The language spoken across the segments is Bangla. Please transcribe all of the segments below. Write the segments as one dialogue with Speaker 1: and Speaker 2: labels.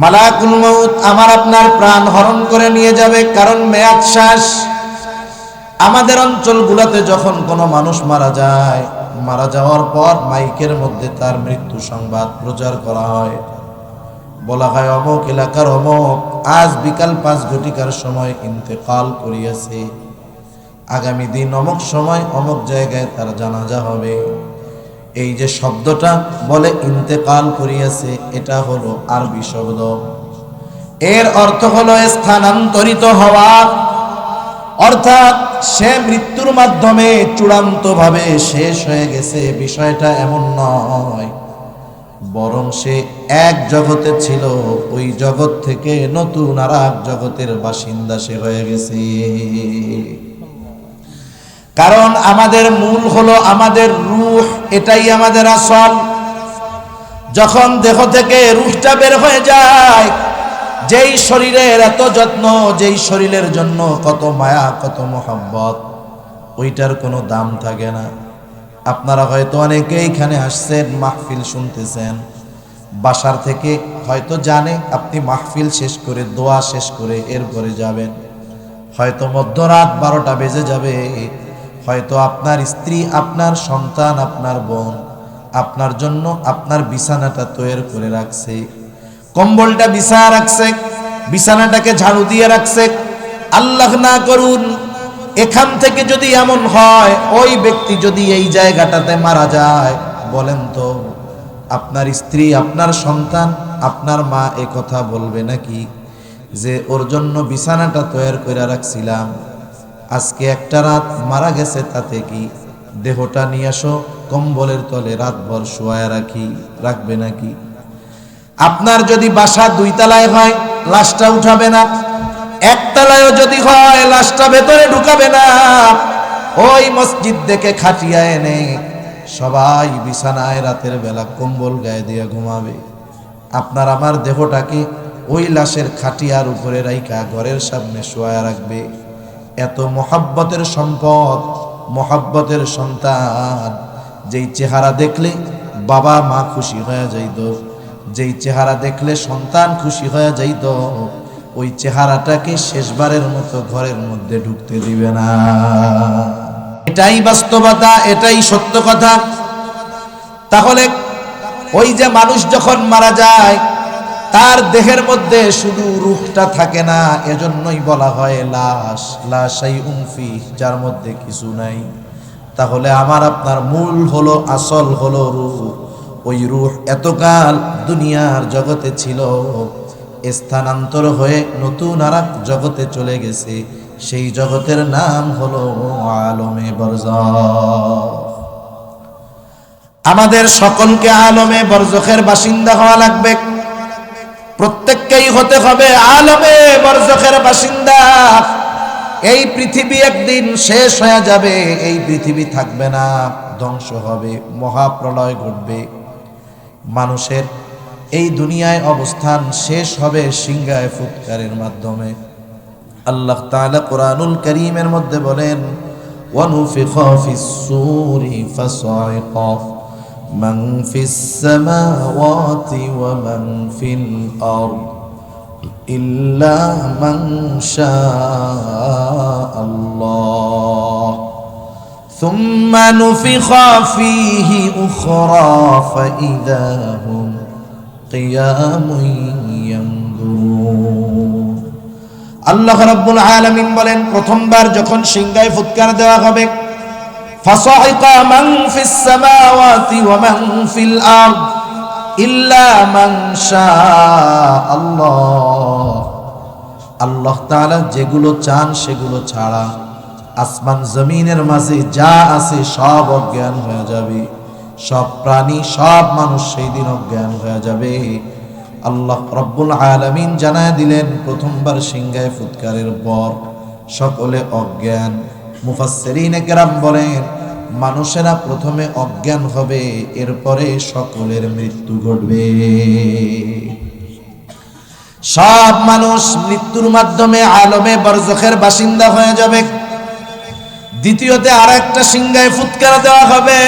Speaker 1: মালাকুল মউত আমার আপনার প্রাণ হরণ করে নিয়ে যাবে, কারণ মেয়াদ শেষ। আমাদের অঞ্চলগুলোতে যখন কোনো মানুষ মারা যায়, মারা যাওয়ার পর মাইকের মধ্যে তার মৃত্যু সংবাদ প্রচার করা হয়। বলা হয় অমুক এলাকার অমুক আজ বিকাল 5 ঘটিকার সময় ইন্তেকাল করিয়াছে, আগামী দিন অমুক সময় অমুক জায়গায় তার জানাজা হবে। এই যে শব্দটা বলে ইন্তেকাল করিয়াছে, এটা হলো আরবি শব্দ। এর অর্থ হলো স্থানান্তরিত হওয়া, অর্থাৎ সে মৃত্যুর মাধ্যমে চূড়ান্তভাবে শেষ হয়ে গেছে। বিষয়টা এমন নয়, বরং সে এক জগতে ছিল, ওই জগৎ থেকে নতুন আর এক জগতের বাসিন্দা সে হয়ে গেছে। কারণ আমাদের মূল হলো আমাদের রূহ, এটাই আমাদের আসল। যখন দেহ থেকে রূহটা বের হয়ে যায়, যেই শরীরের এত যত্ন, যেই শরীরের জন্য কত মায়া কত মোহাব্বত, ওইটার কোনো দাম থাকে না। আপনারা হয়তো অনেকে এখানে আসছেন, মাহফিল শুনতেছেন, বাসার থেকে হয়তো জানে আপনি মাহফিল শেষ করে দোয়া শেষ করে এরপরে যাবেন, হয়তো মধ্যরাত 12টা বেজে যাবে, হয়তো আপনার স্ত্রী আপনার সন্তান আপনার বোন আপনার জন্য আপনার বিছানাটা তৈরি করে রাখছে, কম্বলটা বিছায়া রাখছে, বিছানাটাকে ঝাড়ু দিয়ে রাখছে। আল্লাহ না করুন এখান থেকে যদি এমন হয়, ওই ব্যক্তি যদি এই জায়গাটাতে মারা যায়, বলেন তো আপনার স্ত্রী আপনার সন্তান আপনার মা এ কথা বলবে নাকি যে ওর জন্য বিছানাটা তৈরি করে রাখছিলাম, আজকে একটা রাত মারা গেছে, তাতে কি, দেহটা নিয়ে আসো কম্বলের তলে রাতভর শোয়া রাখি, রাখবে নাকি? আপনার যদি বাসা 2 তলায় হয়, লাশটা উঠাবে না। 1 তলায়ও যদি হয়, লাশটা ভেতরে ঢুকাবে না। ওই মসজিদ থেকে খাটিয়া এনে সবাই বিছানায় রাতের বেলা কম্বল গায়ে দিয়ে ঘুমাবে। আপনার আমার দেহটাকে ওই লাশের খাটিয়ার উপরে রাইখা ঘরের সামনে শোয়া রাখবে। এত মহাব্বতের সম্পদ, মহাব্বতের সন্তান, যেই চেহারা দেখলে বাবা মা খুশি হয়ে যাইত, যেই চেহারা দেখলে সন্তান খুশি হয়ে যাইত, ওই চেহারাটাকে শেষবারের মতো ঘরের মধ্যে ঢুকতে দিবে না। এটাই বাস্তবতা, এটাই সত্য কথা। তাহলে ওই যে মানুষ যখন মারা যায়, তার দেহের মধ্যে শুধু রূহটা থাকে না, এজন্যই বলা হয় লাশ, লা শাইউন ফি, যার মধ্যে কিছু নাই। তাহলে আমার আপনার মূল হলো, আসল হলো রূহ। ওই রূহ এতকাল দুনিয়ার জগতে ছিল, স্থানান্তর হয়ে নতুন আর এক জগতে চলে গেছে। সেই জগতের নাম হলো আলমে বরজখ। আমাদের সকলকে আলমে বরজখের বাসিন্দা হওয়া লাগবে, প্রত্যেককেই হতে হবে আলমে বরজখের বাসিন্দা। এই পৃথিবী একদিন শেষ হয়ে যাবে, এই পৃথিবী থাকবে না, ধ্বংস হবে, মহাপ্রলয় ঘটবে। মানুষের এই দুনিয়ায় অবস্থান শেষ হবে সিংহায় ফুৎকারের মাধ্যমে। আল্লাহ তাআলা কোরআনুল কারীমের মধ্যে বলেন, ওয়ানুফিখা ফিস-সূরি ফাসাইকা মান ফিস-সামাওয়াতি ওয়া মান ফিল আরদ ইল্লা মান শাআল্লাহ সুম্মা নুফিখা ফীহি উখরা ফাইযা হুম কিয়ামুন ইয়ানজুরুন। আল্লাহ রাব্বুল আলামিন বলেন, প্রথমবার যখন সিংহায় ফুৎকার দেওয়া হবে, ফাসাইকা মান ফিস সামাওয়াতি ওয়া মান ফিল আরদ ইল্লা মান শাআল্লাহ। আল্লাহ তাআলা যেগুলো চান সেগুলো ছাড়া আসমান জমিনের মাঝে যা আছে সব অজ্ঞান হয়ে যাবে, সব প্রাণী সব মানুষ সেই দিন অজ্ঞান হয়ে যাবে। আল্লাহ রাব্বুল আলামিন জানায় দিলেন, প্রথমবার সিংহায় ফুৎকারের পর সকলে অজ্ঞান। মুফাসসিরিনে কেরাম বলেন, মানুষেরা প্রথমে অজ্ঞান হবে, এরপরে সকলের মৃত্যু ঘটবে। সব মানুষ মৃত্যুর মাধ্যমে আলমে বরজখের বাসিন্দা হয়ে যাবে। দ্বিতীয়তে আর একটা সিংহায় ফুৎকার দেওয়া হবে,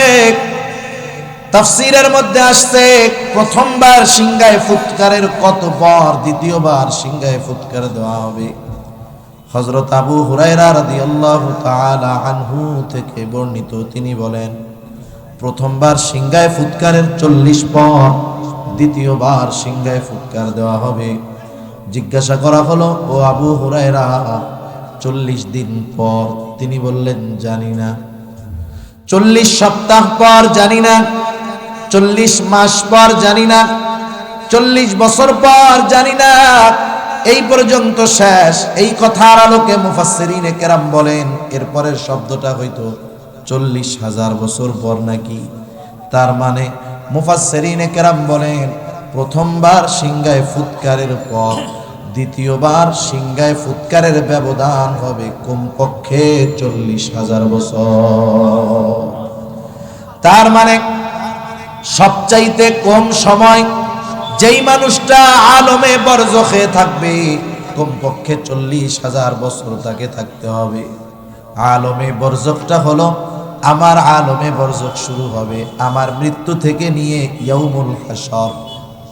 Speaker 1: তাফসীরের মধ্যে আসছে প্রথমবার সিংহায় ফুৎকারের কত পর দ্বিতীয়বার সিংহায় ফুৎকার দেওয়া হবে। হযরত আবু হুরায়রা রাদিয়াল্লাহু তাআলা আনহু থেকে বর্ণিত, তিনি বলেন প্রথমবার সিংহায় ফুৎকারের 40 পর দ্বিতীয়বার সিংহায় ফুৎকার দেওয়া হবে। জিজ্ঞাসা করা হলো, ও আবু হুরায়রা 40 দিন পর? তিনি বললেন জানি না। 40 সপ্তাহ পর জানি না, 40 মাস পর জানি না, 40 বছর পর জানি না, এই পর্যন্ত শেষ। এই কথার আলোকে মুফাসসিরিনে কেরাম বলেন এরপরের শব্দটা হয়তো 40,000 বছর পর নাকি। তার মানে মুফাসসিরিনে কেরাম বলেন প্রথমবার সিংহায় ফুৎকারের পর দ্বিতীয়বার সিংহায় ফুৎকারের ব্যবধান হবে কমপক্ষে 40,000 বছর। তার মানে সবচাইতে কম সময় যেই মানুষটা আলমে বরজখে থাকবে কমপক্ষে 40,000 বছর তাকে থাকতে হবে। আলমে বরজখটা হলো আমার আলমে বরজখ শুরু হবে আমার মৃত্যু থেকে নিয়ে ইয়াউমুল হাসর,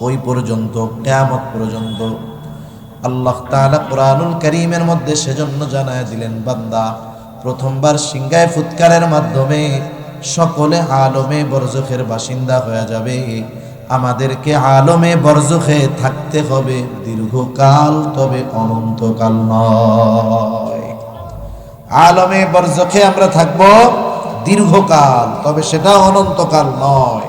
Speaker 1: ওই পর্যন্ত, কিয়ামত পর্যন্ত। আল্লাহ তাআলা কুরআনুল কারীমের মধ্যে সেজন্য জানায় দিলেন, বান্দা প্রথমবার সিংহায় ফুৎকারের মাধ্যমে সকলে আলমে বরজখের বাসিন্দা হয়ে যাবে। আমাদেরকে আলমে বরজখে থাকতে হবে দীর্ঘকাল, তবে অনন্তকাল নয়। আলমে বরজখে আমরা থাকব দীর্ঘকাল, তবে সেটা অনন্তকাল নয়।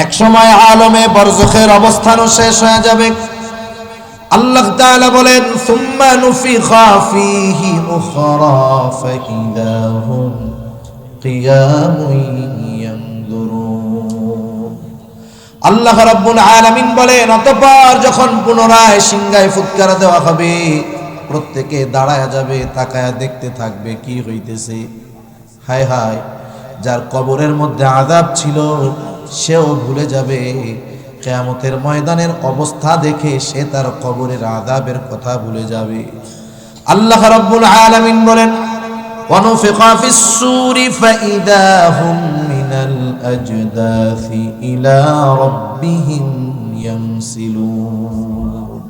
Speaker 1: এক সময় আলমে বরজখের অবস্থানও শেষ হয়ে যাবে। আল্লাহ তাআলা বলেন, সুম্মা নুফিখা ফীহি উখরা ফাইদা হুম কিয়ামুন ইয়ানজুরুন। আল্লাহ রাব্বুল আলামিন বলেন, অতঃপর যখন পুনরায় সিংহায় ফুৎকার দেওয়া হবে প্রত্যেকে দাঁড়ায়া যাবে, তাকায়া দেখতে থাকবে কি হইতেছে। হায় হায়, যার কবরের মধ্যে আযাব ছিল সেও ভুলে যাবে। কিয়ামতের ময়দানের অবস্থা দেখে সে তার কবরের আযাবের কথা ভুলে যাবে। আল্লাহ রাব্বুল আলামিন বলেন, ওয়ানুফিখা ফিস-সূরি ফাইদা হুম মিনাল আজদাসি ইলা রাব্বিহিম ইয়ানসিলুন।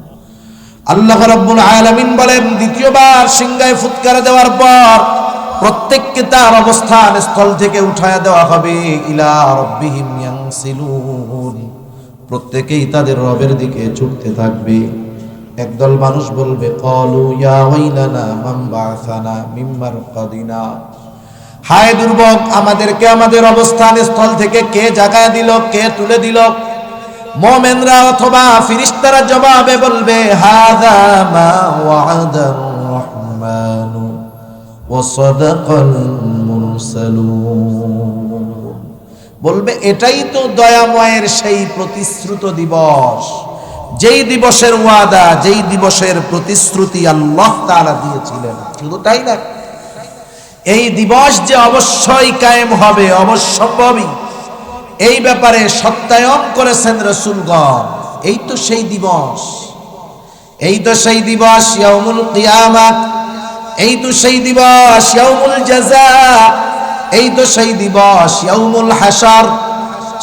Speaker 1: আল্লাহ রাব্বুল আলামিন বলেন, দ্বিতীয়বার সিংহায় ফুৎকার দেওয়ার পর প্রত্যেককে তার অবস্থান স্থল থেকে উঠায়া দেওয়া হবে। ইলা রাব্বিহিম ইয়ানসিলুন, প্রত্যেকেই তাদের রবের দিকে ছুটতে থাকবে। একদল মানুষ বলবে, ক্বালু ইয়া ওয়াইলানা মান বা'সানা মিন মারকাদিনা, হায় দুর্ভোগ, আমাদেরকে আমাদের অবস্থান স্থল থেকে কে জাগায় দিল, কে তুলে দিল? মুমিনরা অথবা ফেরেশতারা জবাবে বলবে, হাযা মা ওয়া'আদার রাহমানু ওয়া সাদাকাল মুরসালুন, বলবে এটাই তো দয়াময়ের সেই প্রতিশ্রুত দিবস, যেই দিবসের ওয়াদা, যেই দিবসের প্রতিশ্রুতি আল্লাহ তাআলা দিয়েছিলেন। শুধু তাই না, এই দিবস যে অবশ্যই কায়েম হবে, অবশ্যম্ভাবী, এই ব্যাপারে সত্যায়ন করেছেন রাসূলগণ। এই তো সেই দিবস, এই তো সেই দিবস ইয়াউমুল কিয়ামাত, এই তো সেই দিবস ইয়াউমুল জাযা, এই তো সেই দিবস ইয়াউমুল হাসর।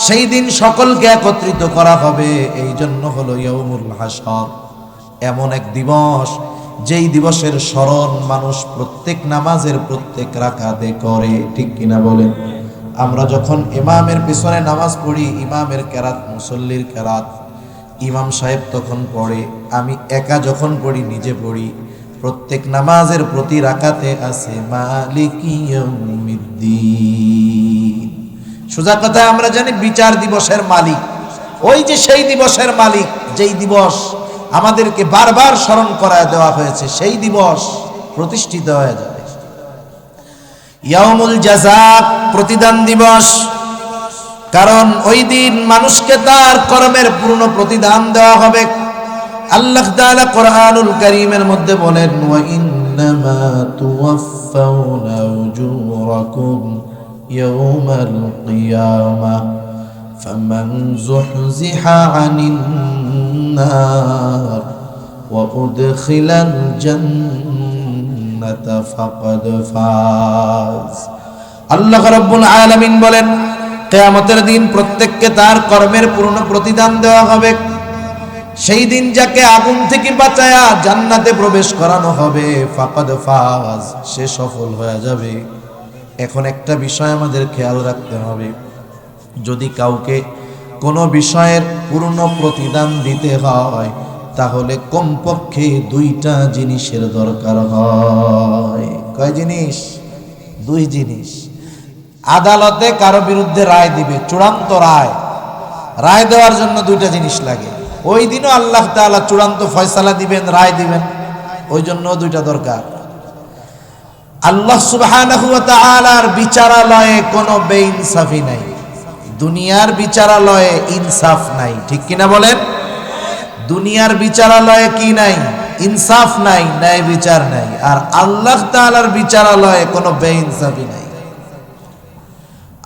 Speaker 1: সেই দিন সকলকে একত্রিত করা হবে, এই জন্য হলো ইয়াউমুল হাসর। এমন এক দিবস যেই দিবসের স্মরণ মানুষ প্রত্যেক নামাজের প্রত্যেক রাকাতে করে, ঠিক কিনা বলেন? আমরা যখন ইমামের পিছনে নামাজ পড়ি, ইমামের কেরাত, মুসল্লির কেরাত, ইমাম সাহেব তখন পড়ে, আমি একা যখন পড়ি, নিজে পড়ি, প্রত্যেক নামাজের প্রতি রাকাতে আছে মালিকি ইয়াউমিদ্দিন। সোজা কথা আমরা জানি বিচার দিবসের মালিক, ওই যে সেই দিবসের মালিক, যেই দিবস আমাদেরকে বারবার স্মরণ করায় দেওয়া হয়েছে, সেই দিবস প্রতিষ্ঠিত হয়ে যাবে। ইয়াউমুল জাযা, প্রতিদান দিবস, কারণ ওই দিন মানুষকে তার কর্মের পূর্ণ প্রতিদান দেওয়া হবে। আল্লাহ তাআলা কুরআনুল কারীমের মধ্যে বলেন, ওয়া ইন্নামা তুওয়াফাউনা উজুরাকুম ইয়াউমাল কিয়ামা ফামান যুহজিহা আনিন নার ওয়া উদখিলাল জান্নাতা ফাকাদ ফাজ। আল্লাহ রাব্বুল আলামিন বলেন, কিয়ামতের দিন প্রত্যেককে তার কর্মের পূর্ণ প্রতিদান দেওয়া হবে। সেই দিন যাকে আগুন থেকে বাঁচায়া জান্নাতে প্রবেশ করানো হবে, ফাকাদ ফাজ, সে সফল হয়ে যাবে। এখন একটা বিষয় আমাদের খেয়াল রাখতে হবে, যদি কাউকে কোনো বিষয়ের পূর্ণ প্রতিদান দিতে হয় তাহলে কমপক্ষে দুইটা জিনিসের দরকার হয়। কয় জিনিস? দুই জিনিস। আদালতে কারো বিরুদ্ধে রায় দিবে, চূড়ান্ত রায় দেওয়ার জন্য দুইটা জিনিস লাগে। ওই দিনও আল্লাহ তাআলা চূড়ান্ত ফয়সালা দিবেন, রায় দিবেন, ওই জন্য দুইটা দরকার। আল্লাহ সুবহানাহু ওয়া তাআলার বিচারালয়ে কোনো বেইনসাফি নাই। দুনিয়ার বিচারালয়ে ইনসাফ নাই, ঠিক কিনা বলেন? দুনিয়ার বিচারালয়ে কি নাই? ইনসাফ নাই, ন্যায় বিচার নাই। আর আল্লাহ তাআলার বিচারালয়ে কোনো বেইনসাফি নাই।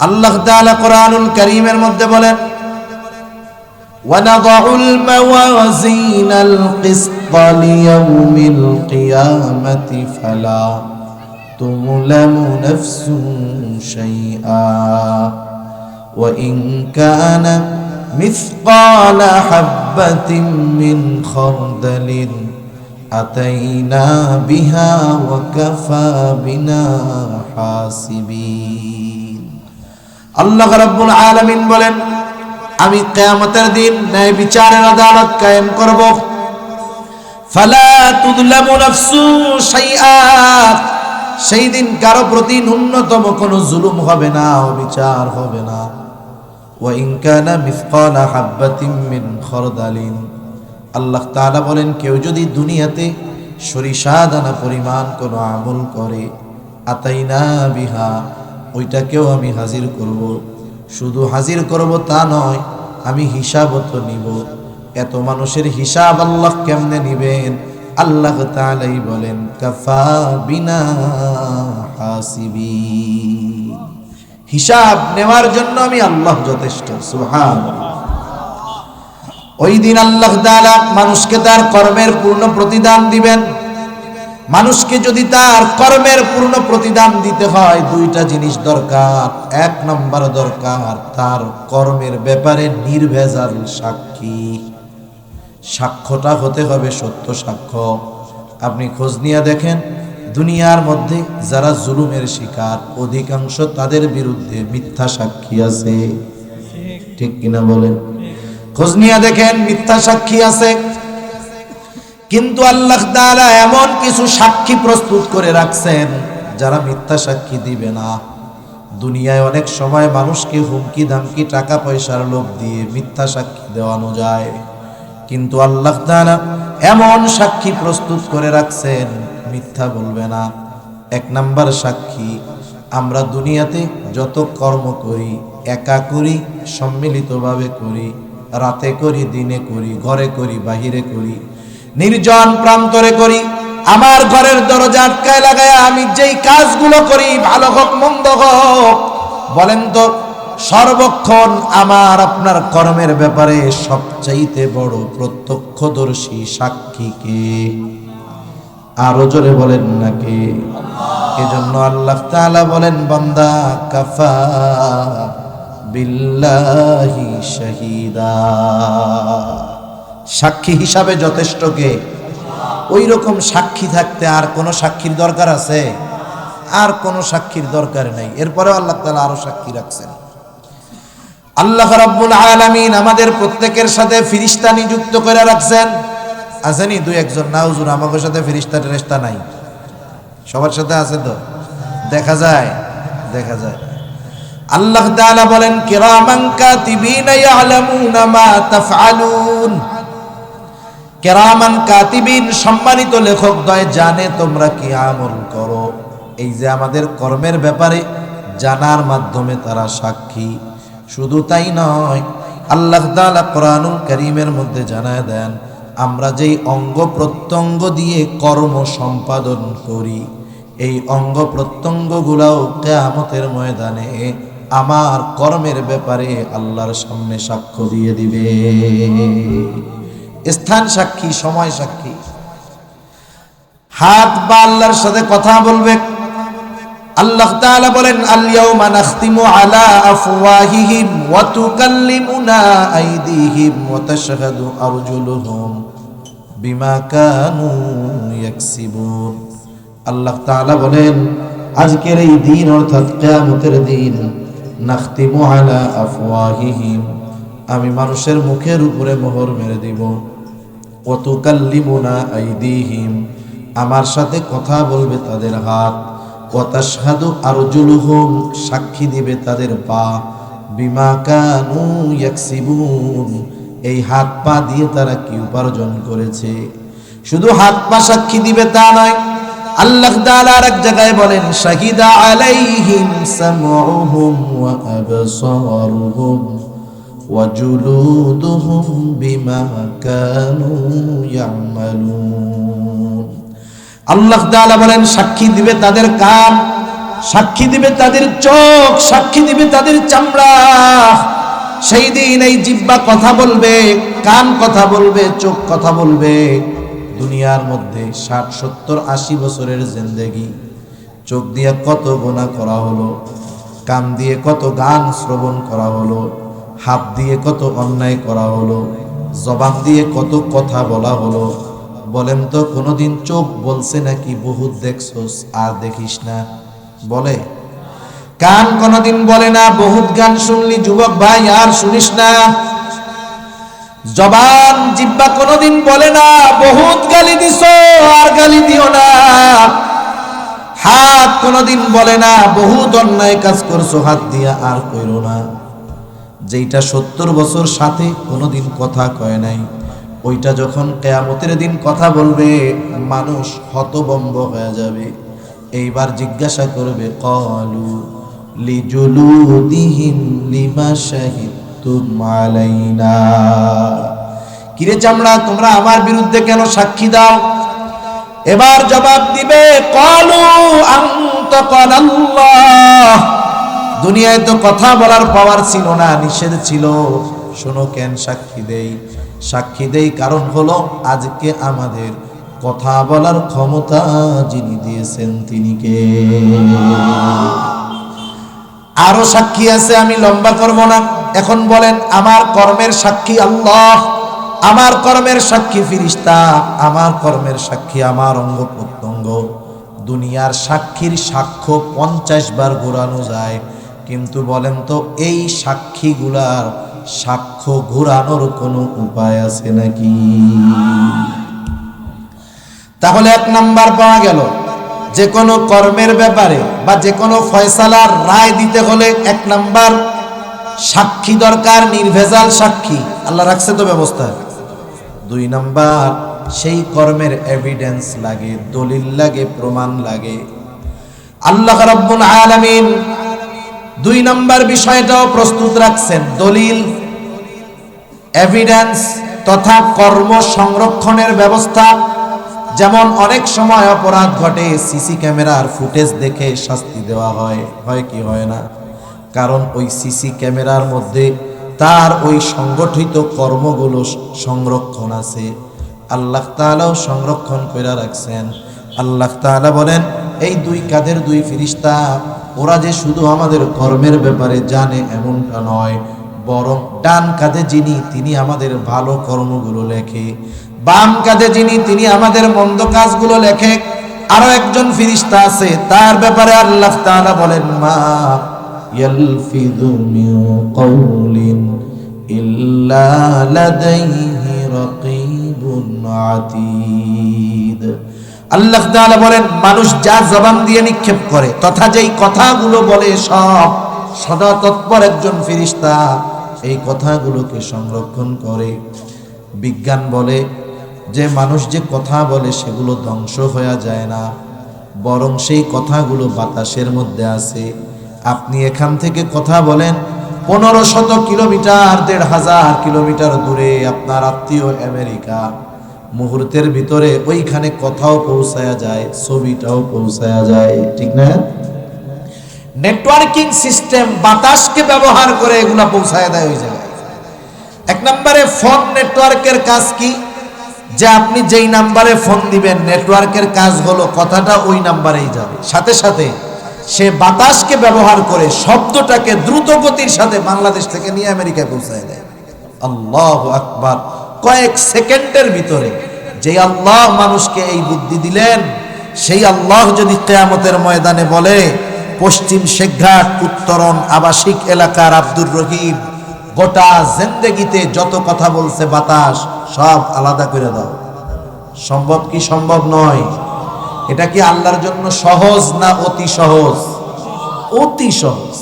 Speaker 1: আল্লাহ তাআলা কোরআনুল কারীমের মধ্যে বলেন, وَنَضَعُ الْمَوَازِينَ الْقِسْطَ لِيَوْمِ الْقِيَامَةِ فَلَا تُظْلَمُ نَفْسٌ شَيْئًا وَإِنْ كَانَ مِثْقَالَ حَبَّةٍ مِّنْ خَرْدَلٍ أَتَيْنَا بِهَا وَكَفَى بِنَا حَاسِبِينَ। আল্লাহ রাব্বুল আলামিন বলেন, আমি কিয়ামতের দিন ন্যায় বিচারের আদালত কায়েম করব। ফালা তুযলামু নাফসুন শাইআ, সেই দিন কারো প্রতি ন্যূনতম কোনো জুলুম হবে না, অবিচার হবে না। ওয়া ইন কানা মিসকালা হাববাতিন মিন খারদালিন, আল্লাহ তাআলা বলেন, কেউ যদি দুনিয়াতে সরিষা দানা পরিমাণ কোনো আমল করে, আতাইনা বিহা, ওইটাকেও আমি হাজির করব। শুধু হাজির করব তা নয়, আমি হিসাবও তো নিব। এত মানুষের হিসাব আল্লাহ কেমনে নিবেন? আল্লাহ তাআলাই বলেন, কাফা বিনা হাসিবিন, হিসাব নেওয়ার জন্য আমি আল্লাহ যথেষ্ট। সুবহানাল্লাহ। ওই দিন আল্লাহ তাআলা মানুষকে তার কর্মের পূর্ণ প্রতিদান দিবেন। মানুষকে যদি তার কর্মের পূর্ণ প্রতিদান দিতে হয়, দুইটা জিনিস দরকার। এক নম্বর দরকার, তার কর্মের ব্যাপারে নির্ভেজাল সাক্ষী। সাক্ষ্যটা হতে হবে সত্য সাক্ষ্য। আপনি খোঁজ নিয়ে দেখেন, দুনিয়ার মধ্যে যারা জুলুমের শিকার, অধিকাংশ তাদের বিরুদ্ধে মিথ্যা সাক্ষী আছে, ঠিক কিনা বলেন? খোঁজ নিয়ে দেখেন, মিথ্যা সাক্ষী আছে। কিন্তু আল্লাহ তাআলা এমন কিছু সাক্ষী প্রস্তুত করে রাখছেন যারা মিথ্যা সাক্ষী দিবে না। দুনিয়ায় অনেক সময় মানুষকে হুমকি ধামকি, টাকা পয়সার লোভ দিয়ে মিথ্যা সাক্ষী দেওয়ানো যায়, কিন্তু আল্লাহ তাআলা এমন সাক্ষী প্রস্তুত করে রাখছেন মিথ্যা বলবে না। এক নাম্বার সাক্ষী, আমরা দুনিয়াতে যত কর্ম করি, একা করি, সম্মিলিতভাবে করি, রাতে করি, দিনে করি, ঘরে করি, বাহিরে করি, নির্জন প্রান্তরে করি, আমার ঘরের দরজা আটকায় লাগায় আমি যেই কাজগুলো করি, ভালো হোক মন্দ হোক, বলেন তো সর্বক্ষণ আমার আপনার কর্মের ব্যাপারে সবচাইতে বড় প্রত্যক্ষদর্শী সাক্ষী কে? আরো জোরে বলেন নাকি? এজন্য আল্লাহ তাআলা বলেন, বান্দা কাফা বিল্লাহি শাহিদা, সাক্ষী হিসাবে যথেষ্ট কে? ওই রকম সাক্ষী থাকতে আর কোন সাক্ষীর দরকার আছে? আর কোন সাক্ষীর দরকার নেই। এরপরে আল্লাহ তাআলা আরো সাক্ষী রাখছেন। আল্লাহ রাব্বুল আলামিন আমাদের প্রত্যেকের সাথে ফেরেশতা নিযুক্ত করে রাখছেন। আসেনি দুই একজন? না হুজুর, আমাদের সাথে ফেরেশতা টেরেশতা নাই। সবার সাথে আছে তো? দেখা যায়, দেখা যায়। আল্লাহ তাআলা বলেন, কিরামান কাতিবিনা ইয়ালামুনা মা তাফআলুন, কিরামান কাতিবিন, সম্মানিত লেখকদ্বয় জানে তোমরা কি আমল করো। এই যে আমাদের কর্মের ব্যাপারে জানার মাধ্যমে তারা সাক্ষী। শুধু তাই নয়, আল্লাহ তাআলা কোরআনুল কারীমের মধ্যে জানায় দেন, আমরা যেই অঙ্গ প্রত্যঙ্গ দিয়ে কর্ম সম্পাদন করি, এই অঙ্গ প্রত্যঙ্গগুলোও কিয়ামতের ময়দানে আমার কর্মের ব্যাপারে আল্লাহর সামনে সাক্ষ্য দিয়ে দিবে। স্থান সাক্ষী, সময় সাক্ষী। হাত বা আল্লাহর সাথে কথা বলবে, আল্লাহ তাআলা বলেন আল ইয়াউমা নাখতিমু আলা আফওয়াহিহিম ওয়া তুকাল্লিমুনা আইদিহিম ওয়া তাশহাদু আরজুলুহুম বিমা কানু ইয়াকসিবুন। আল্লাহ তাআলা বলেন আজকের এই দিন অর্থাৎ কিয়ামতের দিন, নাখতিমু আলা আফওয়াহিহিম, আমি মানুষের মুখের উপরে মোহর মেরে দিব, ওয়া তুকাল্লিমুনা আইদিহিম, আমার সাথে কথা বলবে তাদের হাত, ওয়া তাশহাদু আরজুলুহুম, সাক্ষী দিবে তাদের পা, বিমা কানু ইয়াকসিবুন, এই হাত পা দিয়ে তারা কি উপার্জন করেছে। শুধু হাত পা সাক্ষী দিবে তা নয়, আল্লাহ তাআলা আরেক জায়গায় বলেন শাহিদা আলাইহিম সামউহুম ওয়া আবসারুহুম ওয়া জুলুদুহুম বিমা কানু ইয়ামালুন। আল্লাহ তাআলা বলেন সাক্ষী দিবে তাদের কান, সাক্ষী দিবে তাদের চোখ, সাক্ষী দিবে তাদের চামড়া। সেই দিন এই জিহ্বা কথা বলবে, কান কথা বলবে, চোখ কথা বলবে। দুনিয়ার মধ্যে 60, 70, 80 বছরের জিন্দেগি, চোখ দিয়ে কত গুনাহ করা হলো, কান দিয়ে কত গান শ্রবণ করা হলো, হাত দিয়ে কত অন্যায় করা হলো, জবান দিয়ে কত কথা বলা হলো। বলেন তো কোনোদিন চোখ বলছে নাকি বহুত দেখছস আর দেখিস না? বলে? কান কোনোদিন বলে না বহুত গান শুনলি যুবক ভাই আর শুনিস না? জবান জিহ্বা কোনোদিন বলে না বহুত গালি দিছো আর গালি দিও না? হাত কোনোদিন বলে না বহুত অন্যায় কাজ করছো হাত দিয়া আর কইরো না? যেইটা 70 বছর সাথে কোনোদিন কথা কয় নাই, ওইটা যখন কিয়ামতের দিন কথা বলবে মানুষ হতভম্ব হয়ে যাবে। এইবার জিজ্ঞাসা করবে ক্বালু লিজুলুদিহিম লিমা শাহিদতুম আলাইনা, কিরে চামড়া তোমরা আমার বিরুদ্ধে কেন সাক্ষী দাও? এবার জবাব দিবে ক্বালু আনতাকানাল্লাহ, দুনিয়ায় তো কথা বলার পাওয়ার ছিল না, নিষেধ ছিল। শোনো কেন সাক্ষী দেই, সাক্ষী দেই কারণ হলো আজকে আমাদের কথা বলার ক্ষমতা যিনি দিয়েছেন তিনি কে? আরো সাক্ষী আছে, আমি লম্বা করব না। এখন বলেন আমার কর্মের সাক্ষী আল্লাহ, আমার কর্মের সাক্ষী ফেরেশতা, আমার কর্মের সাক্ষী আমার অঙ্গ প্রত্যঙ্গ। দুনিয়ার সাক্ষীর সাক্ষ্য 50 বার ঘোরানো যায়, কিন্তু বলেন তো এই সাক্ষীগুলার সাক্ষ্য ঘোরানোর কোনো উপায় আছে নাকি? তাহলে 1 নাম্বার পাওয়া গেল, যে কোনো কর্মের ব্যাপারে বা যে কোনো ফয়সালার রায় দিতে হলে 1 নাম্বার সাক্ষী দরকার, নির্ভেজাল সাক্ষী। আল্লাহ রাখছে তো ব্যবস্থা। 2 নাম্বার সেই কর্মের এভিডেন্স লাগে, দলিল লাগে, প্রমাণ লাগে। আল্লাহ রাব্বুল আলামিন 2 নাম্বার বিষয়টাও প্রস্তুত রাখছেন, দলিল, এভিডেন্স তথা কর্ম সংরক্ষণের ব্যবস্থা। যেমন অনেক সময় অপরাধ ঘটে, সিসি ক্যামেরার ফুটেজ দেখে শাস্তি দেওয়া হয়, হয় কি হয় না? কারণ ওই সিসি ক্যামেরার মধ্যে তার ওই সংগঠিত কর্মগুলো সংরক্ষণ আছে। আল্লাহ তাআলাও সংরক্ষণ করে রাখছেন। আল্লাহ তাআলা বলেন এই 2 কাঁধের 2 ফেরেশতা, ওরা যে শুধু আমাদের কর্মের ব্যাপারে জানে এমনটা নয়, বরং ডান কাঁধে যিনি তিনি আমাদের ভালো কর্মগুলো লেখে, বাম কাঁধে যিনি তিনি আমাদের মন্দ কাজগুলো লেখে। আরো একজন ফেরেশতা আছে, তার ব্যাপারে আল্লাহ তাআলা বলেন মা ইয়ালফিযু মিন কাওলিন ইল্লা লাদাইহি রাকীবুন আতীদ। আল্লাহ তাআলা বলেন মানুষ যা জবান দিয়ে নিক্ষেপ করে তথা যেই কথাগুলো বলে সব সদা তৎপর একজন ফেরেশতা এই কথাগুলোকে সংরক্ষণ করে। বিজ্ঞান বলে যে মানুষ যে কথা বলে সেগুলো ধ্বংস হয়ে যায় না, বরং সেই কথাগুলো বাতাসের মধ্যে আছে। আপনি এখান থেকে কথা বলেন 1500 কিলোমিটার, 1500 কিলোমিটার দূরে আপনার আত্মীয় আমেরিকা, মুহূর্তের ভিতরে ওইখানে কথাও পৌঁছায়া যায়, ছবিটাও পৌঁছায়া যায়, ঠিক না? নেটওয়ার্কিং সিস্টেম বাতাসকে ব্যবহার করে এগুলা পৌঁছায় দেয় ওই জায়গায়। 1 নম্বরে ফোন নেটওয়ার্কের কাজ কি? যে আপনি যেই নাম্বারে ফোন দিবেন নেটওয়ার্কের কাজ হলো কথাটা ওই নাম্বারেই যাবে, সাথে সাথে সে বাতাসকে ব্যবহার করে শব্দটাকে দ্রুত গতির সাথে বাংলাদেশ থেকে নিয়ে আমেরিকায় পৌঁছায় দেয়। আল্লাহু আকবার। কয়েক সেকেন্ডের ভিতরে যে আল্লাহ মানুষকে এই বুদ্ধি দিলেন, সেই আল্লাহ যদি কিয়ামতের ময়দানে বলে, পশ্চিম শেখঘাট উত্তরণ আবাসিক এলাকার আব্দুর রহিম গোটা জিন্দেগিতে যত কথা বলছে বাতাস সব আলাদা করে দাও, সম্ভব কি সম্ভব নয়? এটা কি আল্লাহর জন্য সহজ না অতি সহজ? অতি সহজ।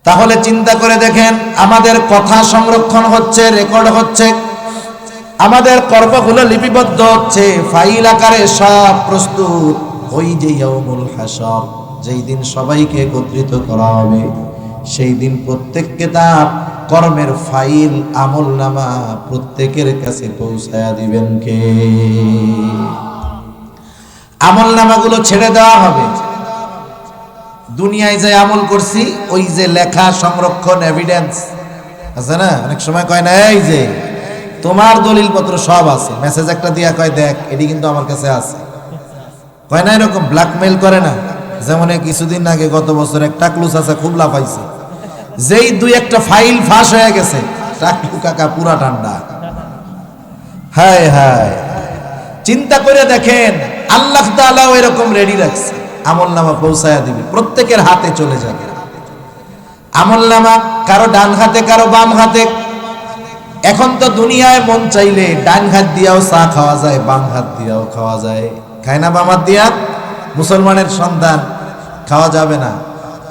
Speaker 1: তাহলে চিন্তা করে দেখেন, আমাদের কথা সংরক্ষণ হচ্ছে, রেকর্ড হচ্ছে, আমাদের কর্মগুলো লিপিবদ্ধ হচ্ছে, ফাইল আকারে সব প্রস্তুত। ওই যে ইয়াউমুল হাসর, যেই দিন সবাইকে একত্রিত করা হবে, সেই দিন প্রত্যেককে তার কর্মের ফাইল আমলনামা প্রত্যেকের কাছে পৌঁছায়া দিবেন কে? আমলনামাগুলো ছেড়ে দেওয়া হবে। দুনিয়ায় যে আমল করছি ওই যে লেখা সংরক্ষণ এভিডেন্স আছে না, অনেক সময় কয় না এই যে তোমার দলিলপত্র সব আছে, মেসেজ একটা দিয়া কয় দেখ এটি কিন্তু আমার কাছে আছে, কয় না এরকম ব্ল্যাকমেইল করে না। যেমন কিছুদিন আগে গত বছর এক টাকলু চাচা খুব লাফাইছে, যেই দুই একটা ফাইল ফাঁস হয়ে গেছে, টাকলু কাকা পুরা ঠান্ডা। হায় হায়, চিন্তা করে দেখেন আল্লাহ তাআলাও এরকম রেডি রাখছে, আমলনামা পৌঁছায়া দিবে, প্রত্যেকের হাতে চলে যাবে আমলনামা, কারো ডান হাতে কারো বাম হাতে। এখন তো দুনিয়ায় মন চাইলে ডান হাত দিয়াও চা খাওয়া যায়, বাম হাত দিয়াও খাওয়া যায়, খায় না বাম হাত দিয়া? মুসলমানের সন্তান খাওয়া যাবে না।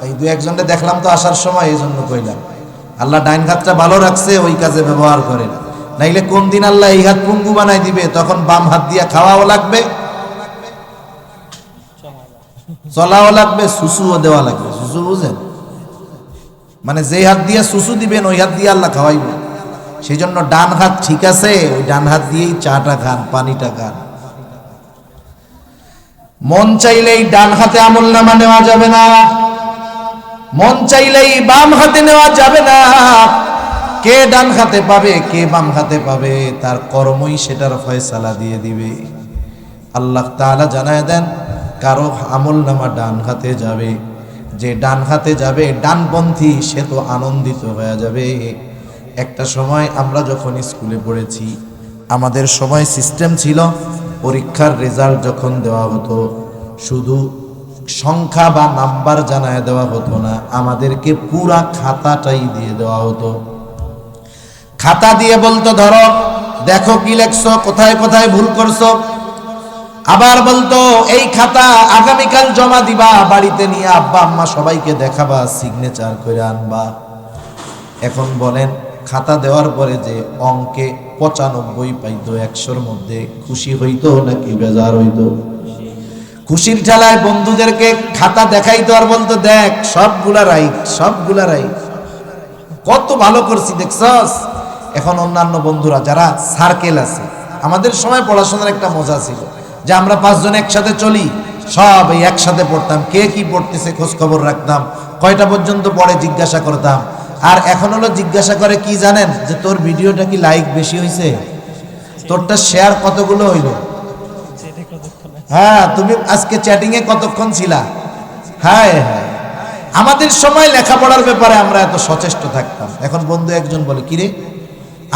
Speaker 1: এই দু একজনকে দেখলাম তো আসার সময়, এই জন্য কইলাম আল্লাহ ডাইন হাতটা ভালো রাখছে, ওই কাজে ব্যবহার করেন, নাইলে কোন দিন আল্লাহ এই হাত পঙ্গু বানাই দিবে, তখন বাম হাত দিয়া খাওয়াও লাগবে, চলাও লাগবে, সুসুও দেওয়া লাগবে। সুসু বুঝেন? মানে যেই হাত দিয়ে সুসু দিবেন ওই হাত দিয়ে আল্লাহ খাওয়াইবে। সেই জন্য ডান হাত ঠিক আছে, ওই ডান হাত দিয়েই চাটা খান, পানিটা খান। মন চাইলেই ডান হাতে আমলনামা নেওয়া যাবে না, মন চাইলেই বাম হাতে নেওয়া যাবে না। কে ডান হাতে পাবে কে বাম হাতে পাবে তার কর্মই সেটার ফয়সালা দিয়ে দিবে। আল্লাহ তাআলা জানায় দেন, কারো আমলনামা ডান হাতে যাবে, যে ডান হাতে যাবে ডানপন্থী সে তো আনন্দিত হয়ে যাবে। একটা সময় আমরা যখন স্কুলে পড়েছি, আমাদের সময় সিস্টেম ছিল, পরীক্ষার রেজাল্ট যখন দেওয়া হতো শুধু সংখ্যা বা নাম্বার জানায় দেওয়া হতো না, আমাদেরকে পুরা খাতাটাই দিয়ে দেওয়া হতো। খাতা দিয়ে বলতো ধরো দেখো কি লেখছো, কোথায় কোথায় ভুল করছো। আবার বলতো এই খাতা আগামীকাল জমা দিবা, বাড়িতে নিয়ে আব্বা আম্মা সবাইকে দেখাবা, সিগনেচার করে আনবা। এখন বলেন, খাতা দেওয়ার পরে যে অঙ্কে 95 পাইতো 100-র মধ্যে, খুশি হইতো নাকি বেজার হইতো? খুশির ঠেলায় বন্ধুদেরকে খাতা দেখাইতো আর বলতো দেখ সবগুলা রাইট, সবগুলা রাইট, কত ভালো করছি দেখছস। এখন অন্যান্য বন্ধুরা যারা সার্কেল আছে, আমাদের সময় পড়াশোনার একটা মজা ছিল যে আমরা 5 জন একসাথে চলি, সব এই একসাথে পড়তাম, কে কি পড়তেছে খোঁজ খবর রাখতাম, কয়টা পর্যন্ত পড়ে জিজ্ঞাসা করতাম। আর এখন হলো জিজ্ঞাসা করে কি জানেন, যে তোর ভিডিওটা কি লাইক বেশি হয়েছে, তোরটা শেয়ার কতগুলো হইল, হ্যাঁ তুমি আজকে চ্যাটিং এ কতক্ষণ ছিলা। হায় হায়, আমাদের সময় লেখাপড়ার ব্যাপারে আমরা এত সচেষ্ট থাকতাম। এখন বন্ধু একজন বলে কিরে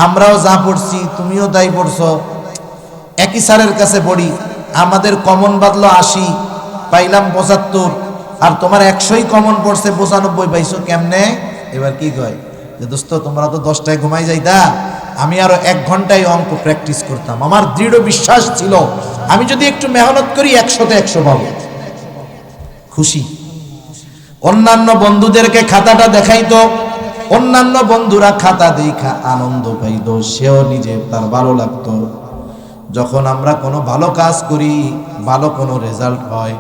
Speaker 1: আমরাও যা পড়ছি তুমিও তাই পড়ছো, একই স্যারের কাছে পড়ি, আমাদের কমন বাদলো 80, পাইলাম 75, আর তোমার 100ই কমন পড়ছে, 95 পাইছো কেমনে? এবার কি কয় যে দোস্ত তোমরা তো 10টায় ঘুমাই যাইতা, আমি আরো 1 ঘন্টায় অঙ্ক প্র্যাকটিস করতাম, আমার দৃঢ় বিশ্বাস ছিল আমি যদি একটু মেহনত করি 100তে 100 পাবো। খুশি। অন্যান্য বন্ধুদেরকে খাতাটা দেখাইতো, অন্যান্য বন্ধুরা খাতা দেখা আনন্দ পাইতো, সেও নিজে তার ভালো লাগতো। যখন আমরা কোনো ভালো কাজ করি, ভালো কোনো রেজাল্ট হয়,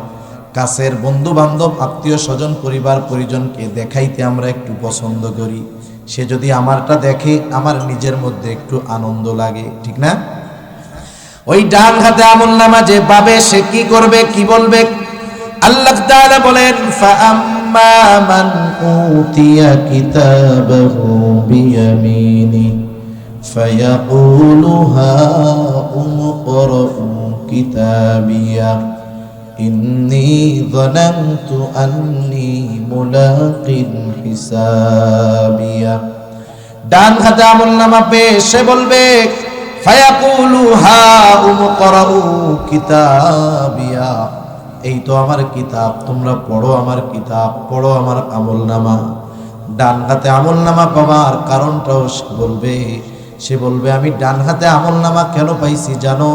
Speaker 1: কাছের বন্ধু বান্ধব আত্মীয় স্বজন পরিবার পরিজনকে দেখাইতে আমরা একটু পছন্দ করি। সে যদি আমারটা দেখে আমার নিজের মধ্যে একটু আনন্দ লাগে, ঠিক না? ওই ডান হাতে আমলনামা যে পাবে সে কি করবে, কি বলবে? আল্লাহ তাআলা বলেন, ফাআম্মা মান উতিয়া কিতাবাহু বিয়ামিনি ফায়াকুলু হাউম ইকরাউ কিতাবিয়া ইন্নী যানানতু আন্নী মুলাকিন হিসাবিয়া। ডান হাতে আমলনামা পেয়ে সে বলবে ফায়াকুলু হা উমকরাউ কিতাবিয়া, এই তো আমার কিতাব, তোমরা পড়ো আমার কিতাব, পড়ো আমার আমলনামা। ডান হাতে আমলনামা পাওয়ার কারণটাও সে বলবে আমি ডান হাতে আমলনামা কেন পাইছি জানো?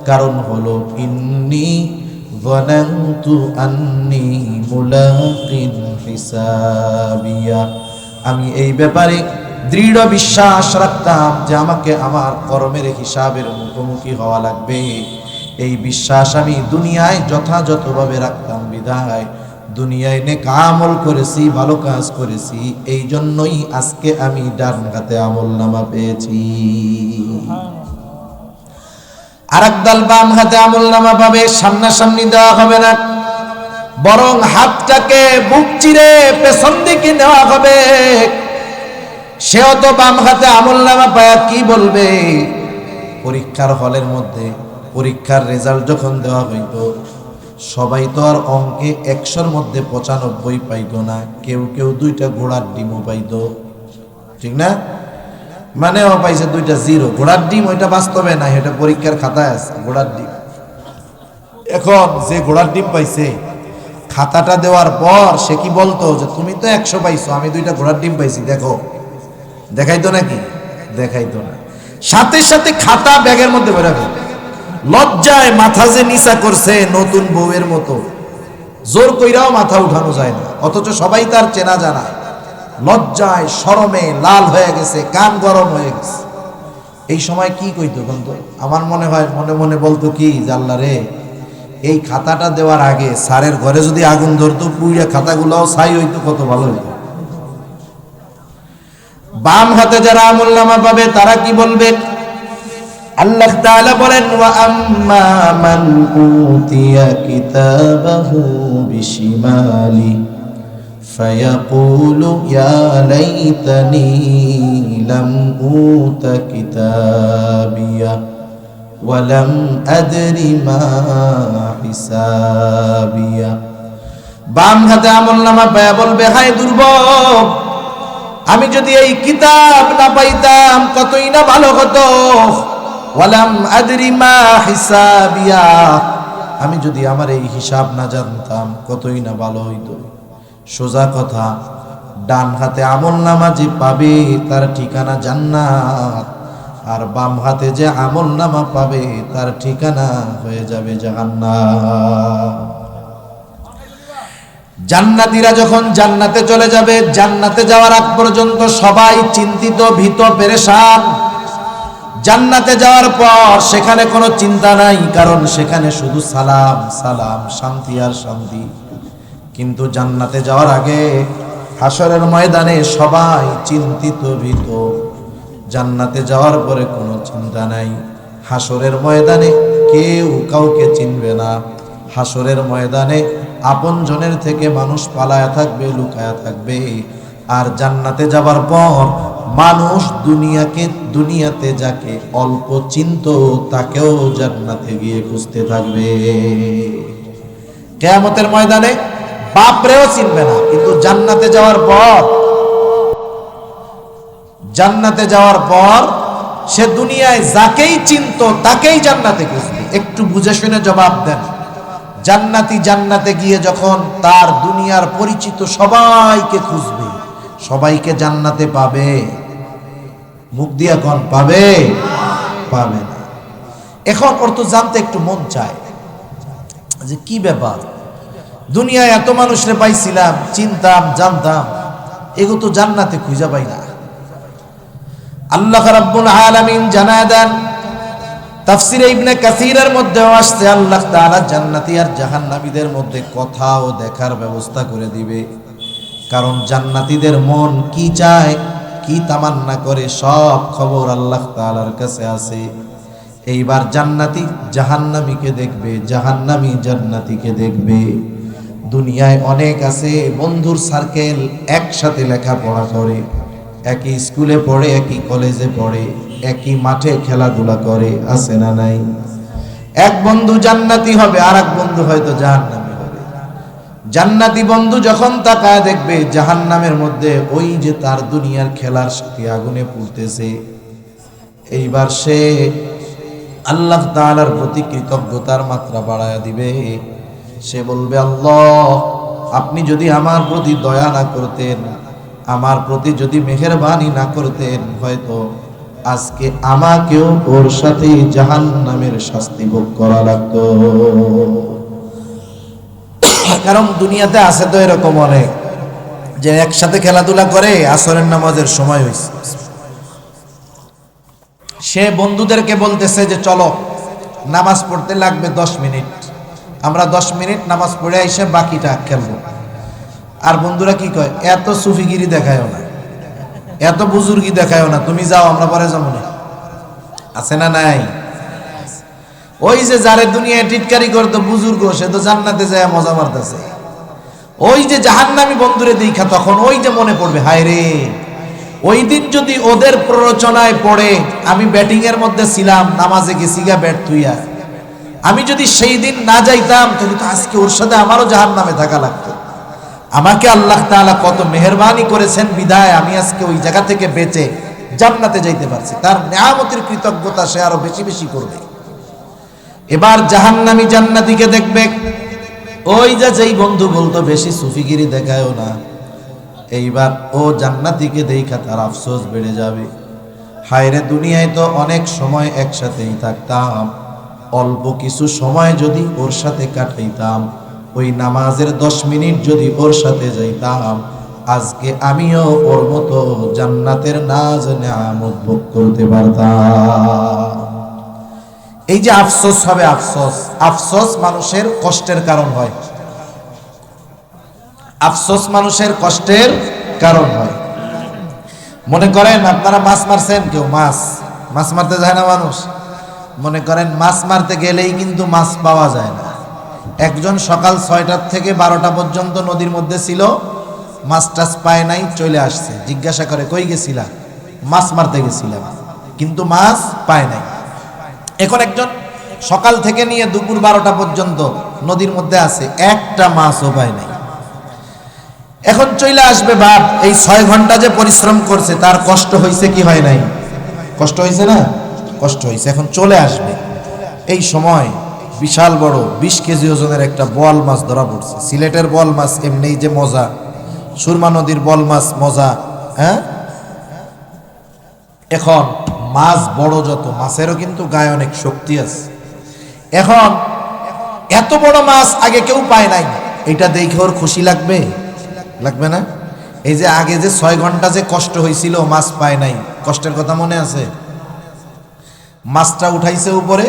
Speaker 1: কারণ হলো ইন্নী যানানতু আন্নী মুলাকিন হিসাবিয়া, আমি এই ব্যাপারে দৃঢ় বিশ্বাস রাখতাম যে আমাকে আমার কর্মের হিসাবের মুখোমুখি হওয়া লাগবে। এই বিশ্বাস আমি দুনিয়ায় যথাযথভাবে রাখতাম বিধায় দুনিয়ায় নেক আমল করেছি, ভালো কাজ করেছি, এই জন্যই আজকে আমি ডান হাতে আমলনামা পেয়েছি। আরেক দল বাম হাতে আমলনামা পাবে, সামনাসামনি দেওয়া হবে না, বরং হাতটাকে বুক চিরে পেছন দিকে নেওয়া হবে। সেও তো বাম হাতে আমলনামা পায়া কি বলবে? পরীক্ষার হলের মধ্যে পরীক্ষার রেজাল্ট যখন দেওয়া হইত, সবাই তো আর অঙ্কে 100-র মধ্যে 95 পাইতো না, কেউ কেউ 2টা ঘোড়ার ডিমও পাইত, ঠিক না? মানে ও পাইছে 2টা 0, ঘোড়ার ডিম ওইটা বাস্তবে নাই, এটা পরীক্ষার খাতায় আছে ঘোড়ার ডিম। এখন যে ঘোড়ার ডিম পাইছে, খাতাটা দেওয়ার পর সে কি বলতো যে তুমি তো 100 পাইছো, আমি 2টা ঘোড়ার ডিম পাইছি, দেখো। দেখাইতো নাকি? দেখাইতো না। সাথে সাথে খাতা ব্যাগের মধ্যে ভরে ফেলে। লজ্জায় মাথা যে নিচা করছে নতুন বউয়ের মতো, জোর কইরাও মাথা উঠানো যায় না, অথচ সবাই তার চেনা জানা। লজ্জায় শরমে লাল হয়ে গেছে, কান গরম হয়ে গেছে। এই সময় কি কইতো বলতো? আমার মনে হয় মনে মনে বলতো কি, আল্লাহ রে, এই খাতাটা দেওয়ার আগে স্যারের ঘরে যদি আগুন ধরতো, পুইরা খাতাগুলোও ছাই হইতো, কত ভালো হইতো। বাম হাতে যারা আমলনামা পাবে তারা কি বলবে? আল্লাহ তাআলা বলেন ওয়া আম্মা মান উতিয়া কিতাবাহু বিশিমালি ফায়াকুলু ইয়া লাইতানি লাম উতা কিতাবিয়া ওয়া লাম আদরি মা হিসাবিয়া। বাম হাতে আমলনামা পায়া বলবে হায় দুর্ভোগ, আমি যদি এই কিতাব না পাইতাম কতই না ভালো হতো। ওয়ালাম আদরি মা হিসাবিয়া, আমি যদি আমার এই হিসাব না জানতাম কতই না ভালো হইতো। সোজা কথা, ডান হাতে আমলনামা যে পাবে তার ঠিকানা জান্নাত, আর বাম হাতে যে আমলনামা পাবে তার ঠিকানা হয়ে যাবে জাহান্নাম। জান্নাতীরা যখন জান্নাতে চলে যাবে, জান্নাতে যাওয়ার আগ পর্যন্ত সবাই চিন্তিত, ভীত, পেরেশান। জান্নাতে যাওয়ার পর সেখানে কোনো চিন্তা নাই, কারণ সেখানে শুধু সালাম সালাম, শান্তি আর শান্তি। কিন্তু জান্নাতে যাওয়ার আগে হাসরের ময়দানে সবাই চিন্তিত, ভীত। জান্নাতে যাওয়ার পরে কোনো চিন্তা নাই। হাসরের ময়দানে কেউ কাউকে চিনবে না। হাসরের ময়দানে আপনজনের থেকে মানুষ পালায়া থাকবে, লুকায়া থাকবে। আর জান্নাতে যাবার পর মানুষ দুনিয়াতে যাকে অল্প চিনত তাকেও জান্নাতে গিয়ে খুঁজতে থাকবে। কিয়ামতের ময়দানে বাপরেও চিনবে না, কিন্তু জান্নাতে যাওয়ার পর সে দুনিয়ায় যাকেই চিনত তাকেই জান্নাতে খুঁজবে। একটু বুঝে শুনে জবাব দেন। জান্নাতে গিয়ে যখন তার দুনিয়ার পরিচিত সবাইকে খুঁজবে, সবাইকে জান্নাতে পাবে? মুখ দিয়া কোন পাবে? পাবে না। এখন ওর তো জানতে একটু মন চায় যে কি ব্যাপার, দুনিয়ায় এত মানুষরে পাইছিলাম, চিনতাম, জানতাম, এগো তো জান্নাতে খুঁজা পাই না। আল্লাহ রাব্বুল আলামিন জানায় দেন, তাফসীরে ইবনে কাসীরের মধ্যে আসছে আল্লাহ তাআলা জান্নাতি আর জাহান্নামীদের মধ্যে কথা ও দেখার ব্যবস্থা করে দিবে। কারণ জান্নাতীদের মন কি চায়, কি তামান্না করে, সব খবর আল্লাহ তাআলার কাছে আছে। এইবার জান্নাতি জাহান্নামীকে দেখবে, জাহান্নামী জান্নাতীকে দেখবে। দুনিয়ায় অনেক আছে বন্ধুর সার্কেল, একসাথে লেখাপড়া করে, একই স্কুলে পড়ে, একই কলেজে পড়ে, একই মাঠে খেলাধুলা করে, আছে না নাই? এক বন্ধু জান্নাতি হবে, আর এক বন্ধু হয়তো জাহান্নামী হবে। জান্নাতি বন্ধু যখন তাকায় দেখবে জাহান্নামের মধ্যে ওই যে তার দুনিয়ার খেলার সাথে আগুনে পুড়তেছে, এইবার সে আল্লাহ তাআলার প্রতি কৃতজ্ঞতার মাত্রা বাড়ায়া দিবে। সে বলবে, আল্লাহ আপনি যদি আমার প্রতি দয়া না করতেন, আমার প্রতি যদি মেহেরবানি না করতেন, হয়তো আজকে আমাকেও ওর সাথে জাহান্নামের শাস্তি ভোগ করা লাগতো। কারণ দুনিয়াতে আছে তো এরকম অনেক, যে একসাথে খেলাধুলা করে, আসরের নামাজের সময় হয়েছে, সে বন্ধুদেরকে বলতেছে যে চলো নামাজ পড়তে লাগবে 10 মিনিট, আমরা 10 মিনিট নামাজ পড়ে এসে বাকিটা খেলবো। আর বন্ধুরা কি কয়, এত সুফিগিরি দেখায়ও না, এত বুজুর্গি দেখায়ও না, তুমি যাও আমরা পরে যাবো না। আছে না নাই? ওই যে যারে দুনিয়ায় টিটকারি করতো বুজুর্গ, সে তো জান্নাতে যায় মজা মারতেছে। ওই যে জাহান্নামী বন্ধুরে দেখা তখন ওই যে মনে পড়বে, হায় রে ওই দিন যদি ওদের প্ররোচনায় পড়ে আমি ব্যাটিং এর মধ্যে ছিলাম, নামাজে গেছি গা ব্যাট তুইয়া, আমি যদি সেই দিন না যাইতাম তাহলে তো আজকে ওর সাথে আমারও জাহান্নামে থাকা লাগতো। আমাকে আল্লাহ তাআলা কত মেহেরবানি করেছেন বিধায় আমি আজকে ওই জায়গা থেকে বেঁচে জান্নাতে যাইতে পারছি। তার নেয়ামতের কৃতজ্ঞতা সে আরো বেশি বেশি করবে। এবার জাহান্নামী জান্নাতীকে দেখবে, ওই যে যেই বন্ধু বলতো বেশি সুফিগিরি দেখায়ও না, এইবার ও জান্নাতীকে দেখা তার আফসোস বেড়ে যাবে। হায়রে দুনিয়ায় তো অনেক সময় একসাথেই থাকতাম, অল্প কিছু সময় যদি ওর সাথে কাটাইতাম, ওই নামাজের 10 মিনিট যদি ওর সাথে যাইতাম, আজকে আমিও ওর মতো জান্নাতের নাজ নেয়ামত ভোগ করতে পারতাম। এই যে আফসোস হবে, আফসোস, আফসোস মানুষের কষ্টের কারণ হয়, আফসোস মানুষের কষ্টের কারণ হয়। মনে করেন আপনারা মাছ মারছেন, কেউ মাছ মারতে যায় না মানুষ, মনে করেন মাছ মারতে গেলেই কিন্তু মাছ পাওয়া যায় না। একজন সকাল 6টার থেকে 12টা পর্যন্ত নদীর মধ্যে ছিল, মাছ টাছ পায় নাই, চলে আসছে। জিজ্ঞাসা করে, কই গেছিলা? মাছ মারতে গেছিলাম, কিন্তু মাছ পায় নাই। এখন একজন সকাল থেকে নিয়ে দুপুর 12টা পর্যন্ত নদীর মধ্যে আছে, একটা মাছও পায় নাই। এখন চলে আসবে বাপ, এই 6 ঘন্টা যে পরিশ্রম করছে তার কষ্ট হয়েছে কি হয় নাই? কষ্ট হয়েছে না? কষ্ট হয়েছে। এখন চলে আসবে, এই সময় বিশাল বড় 20 কেজি ওজনের একটা বোয়াল মাছ ধরা পড়ছে। সিলেটের বোয়াল মাছ এমনি যে মজা, সুরমা নদীর বোয়াল মাছ মজা, হ্যাঁ। এখন মাছ বড় যত, মাছেরও কিন্তু গায়ে অনেক শক্তি আছে। এখন এত বড় মাছ আগে কেউ পায় নাই, এটা দেখে ওর খুশি লাগবে? লাগবে না? এই যে আগে যে 6 ঘন্টা যে কষ্ট হয়েছিল, মাছ পায় নাই, কষ্টের কথা মনে আছে? মাছটা উঠাইছে উপরে,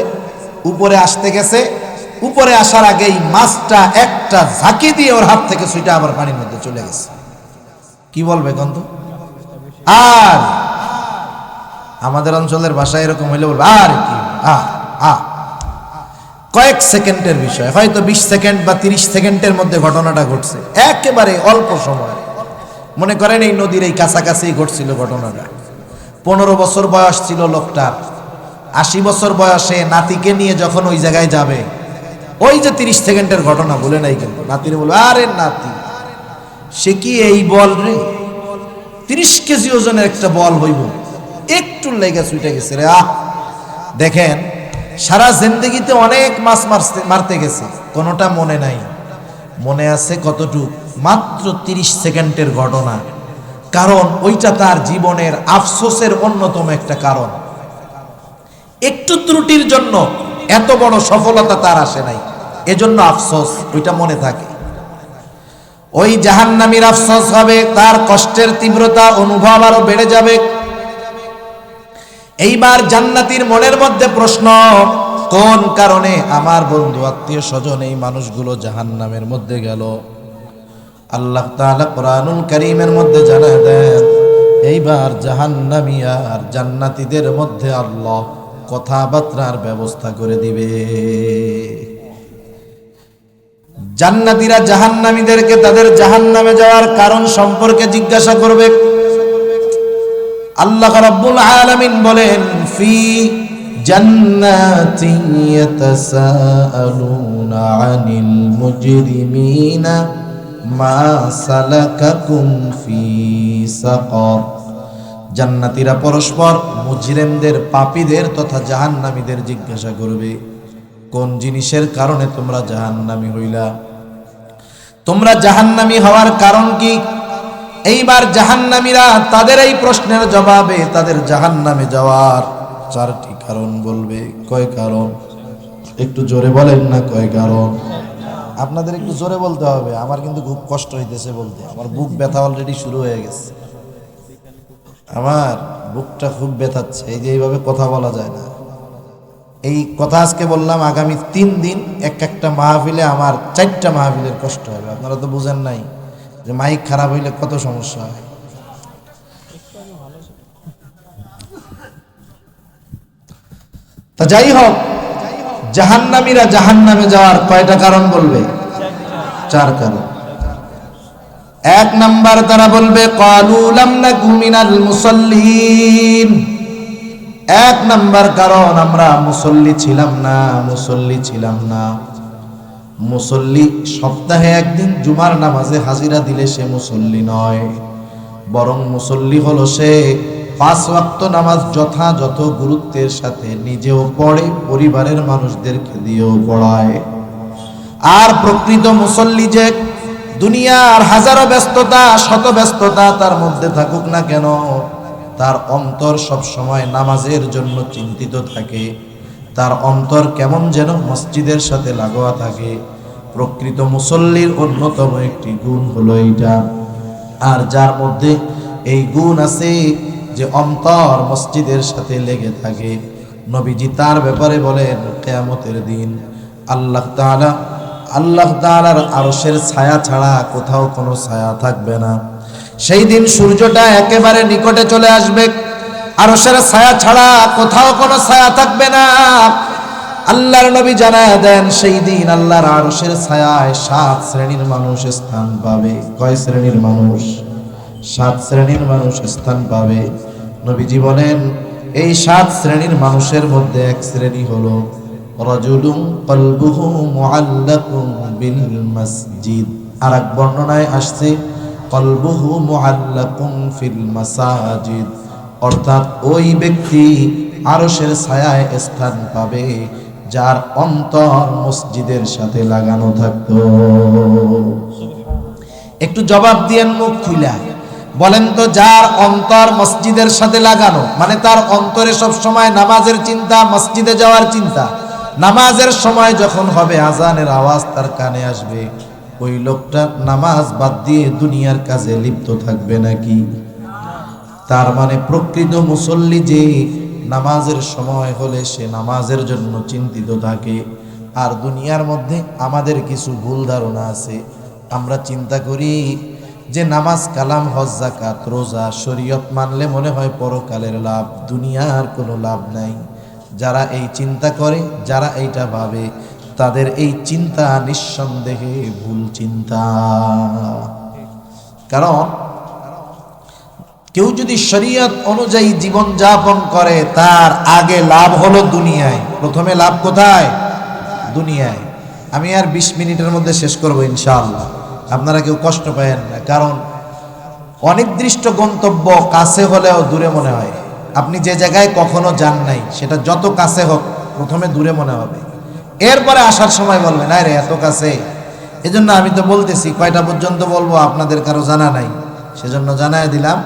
Speaker 1: উপরে আসতে গেছে, উপরে আসার আগেই মাছটা একটা ঝাঁকি দিয়ে ওর হাত থেকে ছুটে আবার পানির মধ্যে চলে গেছে। কি বলবে গন্ধ? আর আমাদের অঞ্চলের ভাষায় এরকম হইলে বলবে, আর কি কয়েক সেকেন্ডের বিষয়, হয়তো 20 সেকেন্ড বা 30 সেকেন্ডের মধ্যে ঘটনাটা ঘটছে, একেবারে অল্প সময়। মনে করেন এই নদীর এই কাছাকাছি ঘটছিল ঘটনাটা। 15 বছর বয়স ছিল লোকটার, 80 বছর বয়সে নাতিকে নিয়ে যখন ওই জায়গায় যাবে, ওই যে 30 সেকেন্ডের ঘটনা বলে নাই, কিন্তু নাতিরে বলবে, আরে নাতি সে কি এই বল রে, 30 কেজি ওজনের একটা বল হইব, একটু লেগে ছুটে গেছে রে। দেখেন সারা জিন্দেগিতে অনেক মাছ মারতে গেছে, কোনোটা মনে নাই। মনে আছে কতটুক? মাত্র 30 সেকেন্ডের ঘটনা। কারণ ওইটা তার জীবনের আফসোসের অন্যতম একটা কারণ। একটু ত্রুটির জন্য এত বড় সফলতা তার আসে নাই, এজন্য আফসোস ওইটা মনে থাকে। ওই জাহান্নামীর আফসোস হবে, তার কষ্টের তীব্রতা অনুভব আরো বেড়ে যাবে। এইবার জান্নাতীর মনের মধ্যে প্রশ্ন, কোন কারণে আমার বন্ধু আত্মীয় স্বজন এই মানুষগুলো জাহান্নামের মধ্যে গেল? আল্লাহ তাআলা কোরআনুল কারীমের মধ্যে জানায় দেন, এইবার জাহান্নামী আর জান্নাতীদের মধ্যে আল্লাহ কথাবার্তার ব্যবস্থা করে দিবে। জান্নাতীরা জাহান্নামীদেরকে তাদের জাহান্নামে যাওয়ার কারণ সম্পর্কে জিজ্ঞাসা করবে। আল্লাহ রাব্বুল আলামিন বলেন, ফি জান্নাতিন ইয়াতাসাআলুনা আনিল মুজরিমিনা মা সালাকাকুম ফি সাকার। জান্নাতীরা পরস্পর মুজরিমদের, পাপীদের তথা জাহান্নামীদের জিজ্ঞাসা করবে, কোন জিনিসের কারণে তোমরা জাহান্নামী হইলা? তোমরা জাহান্নামী হওয়ার কারণ কি? এইবার জাহান্নামীরা তাদের এই প্রশ্নের জবাবে তাদের জাহান্নামে যাওয়ার 4টি কারণ বলবে। কয় কারণ? একটু জোরে বলেন না, কয় কারণ? আপনাদের একটু জোরে বলতে হবে, আমার কিন্তু খুব কষ্ট হইতেছে বলতে। আমার বুক ব্যথা অলরেডি শুরু হয়ে গেছে, আমার বুকটা খুব ব্যথাচ্ছে। এই যে এইভাবে কথা বলা যায় না। এই কথা আজকে বললাম, আগামী 3 দিন একটা মাহফিলে আমার 4টা মাহফিলের কষ্ট হবে। আপনারা তো বুঝেন নাই যে মাইক খারাপ হইলে কত সমস্যা হয়। তা যাই হোক, জাহান্নামীরা জাহান্নামে যাওয়ার কয়টা কারণ বলবে? 4 কারণ। 1 নাম্বার, তারা বলবে ক্বালু লাম নাকু মিনাল মুসাল্লিন। 1 নাম্বার কারণ, আমরা মুসল্লি ছিলাম না, মুসল্লি ছিলাম না। মুসল্লি সপ্তাহে 1 দিন জুমার নামাজে হাজিরা দিলে সে মুসল্লি নয়, বরং মুসল্লি হলো সে 5 ওয়াক্ত নামাজ যথাযথ গুরুত্বের সাথে নিজেও পড়ে, পরিবারের মানুষদেরকে দিয়েও পড়ায়। আর প্রকৃত মুসল্লি যে দুনিয়ার হাজারো ব্যস্ততা, শত ব্যস্ততা তার মধ্যে থাকুক না কেন, তার অন্তর সব সময় নামাজের জন্য চিন্তিত থাকে। তার অন্তর কেমন যেন মসজিদের সাথে লাগোয়া থাকে। প্রকৃত মুসল্লির অন্যতম একটি গুণ হলো এইটা। আর যার মধ্যে এই গুণ আছে যে অন্তর মসজিদের সাথে লেগে থাকে, নবীজি তার ব্যাপারে বলেন, কিয়ামতের দিন আল্লাহ তাআলার আরশের ছায়া ছাড়া কোথাও কোনো ছায়া থাকবে না। সেই দিন সূর্যটা একেবারে নিকটে চলে আসবে, আরশের ছায়া ছাড়া কোথাও কোনো ছায়া থাকবে না। আল্লাহর নবী জানায় দেন, সেই দিন আল্লাহর আরশের ছায়ায় 7 শ্রেণীর মানুষ স্থান পাবে। কয় শ্রেণীর মানুষ? 7 শ্রেণীর মানুষ স্থান পাবে। নবীজি বলেন, এই 7 শ্রেণীর মানুষের মধ্যে 1 শ্রেণী হলো রাজুলুন কলবুহু মুআল্লাকুন বিল মসজিদ। আর এক বর্ণনায় আসছে কলবুহু মুআল্লাকুন ফিল মাসাজিদ, অর্থাৎ ওই ব্যক্তি আরশের ছায়ায় স্থান পাবে যার অন্তর মসজিদের সাথে লাগানো থাকতো। একটু জবাব দিয়েন মুখ খুইলা, বলেন তো, যার অন্তর মসজিদের সাথে লাগানো, মানে তার অন্তরে সব সময় নামাজের চিন্তা, মসজিদে যাওয়ার চিন্তা, নামাজের সময় যখন হবে আজানের আওয়াজ তার কানে আসবে, ওই লোকটা নামাজ বাদ দিয়ে দুনিয়ার কাজে লিপ্ত থাকবে নাকি? তার মানে প্রকৃত মুসল্লি যে নামাজের সময় হলে সে নামাজের জন্য চিন্তিত থাকে। আর দুনিয়ার মধ্যে আমাদের কিছু ভুল ধারণা আছে। আমরা চিন্তা করি যে নামাজ, কালাম, হজ, যাকাত, রোজা, শরীয়ত মানলে মনে হয় পরকালের লাভ, দুনিয়ার কোনো লাভ নাই। যারা এই চিন্তা করে, যারা এইটা ভাবে, তাদের এই চিন্তা নিঃসন্দেহে ভুল চিন্তা। কারণ কেউ যদি শরীয়ত অনুযায়ী জীবন যাপন করে, তার আগে লাভ হলো দুনিয়ায়। প্রথমে লাভ কোথায়? দুনিয়ায়। আমি আর 20 মিনিটের মধ্যে শেষ করবো ইনশাআল্লাহ, আপনারা কেউ কষ্ট পাবেন না। কারণ অনির্দিষ্ট গন্তব্য কাছে হলেও দূরে মনে হয়। আপনি যে জায়গায় কখনো যান নাই, সেটা যত কাছে হোক প্রথমে দূরে মনে হবে, এরপরে আসার সময় বলবেন আরে এত কাছে। এজন্য আমি তো বলতেছি, কয়টা পর্যন্ত বলবো আপনাদের কারো জানা নাই, সেজন্য জানাই দিলাম।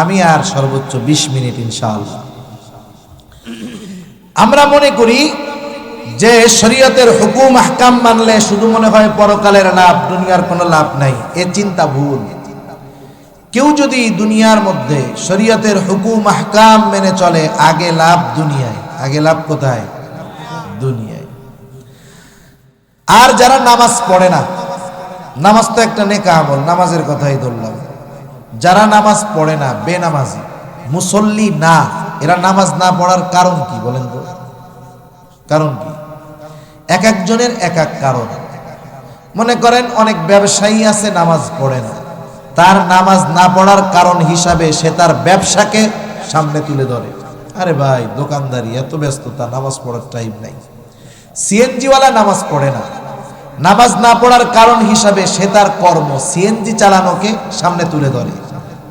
Speaker 1: আমি আর সর্বোচ্চ 20 মিনিট ইনশাআল্লাহ। আমরা মনে করি যে শরীয়তের হুকুম আহকাম মানলে শুধু মনে হয় পরকালের লাভ, দুনিয়ার কোনো লাভ নাই। এ চিন্তা ভুল। কেউ যদি দুনিয়ার মধ্যে শরীয়তের হুকুম আহকাম মেনে চলে, আগে লাভ দুনিয়ায়। আগে লাভ কোথায়? দুনিয়ায়। আর যারা নামাজ পড়ে না, নামাজ তো একটা নেক আমল, নামাজের কথাই ধরলাম। যারা নামাজ পড়ে না, বেনামাজি, মুসল্লি না, এরা নামাজ না পড়ার কারণ কি বলেন তো? কারণ কি? এক একজনের এক এক কারণ। মনে করেন অনেক ব্যবসায়ী আছে নামাজ পড়ে না, তার নামাজ না পড়ার কারণ হিসাবে সে তার ব্যবসাকে সামনে তুলে ধরে। আরে ভাই দোকানদারি, এত ব্যস্ততা, নামাজ পড়ার টাইম নাই। সিএনজিওয়ালা নামাজ পড়ে না, নামাজ না পড়ার কারণ হিসাবে সে তার কর্ম সিএনজি চালানোকে সামনে তুলে ধরে,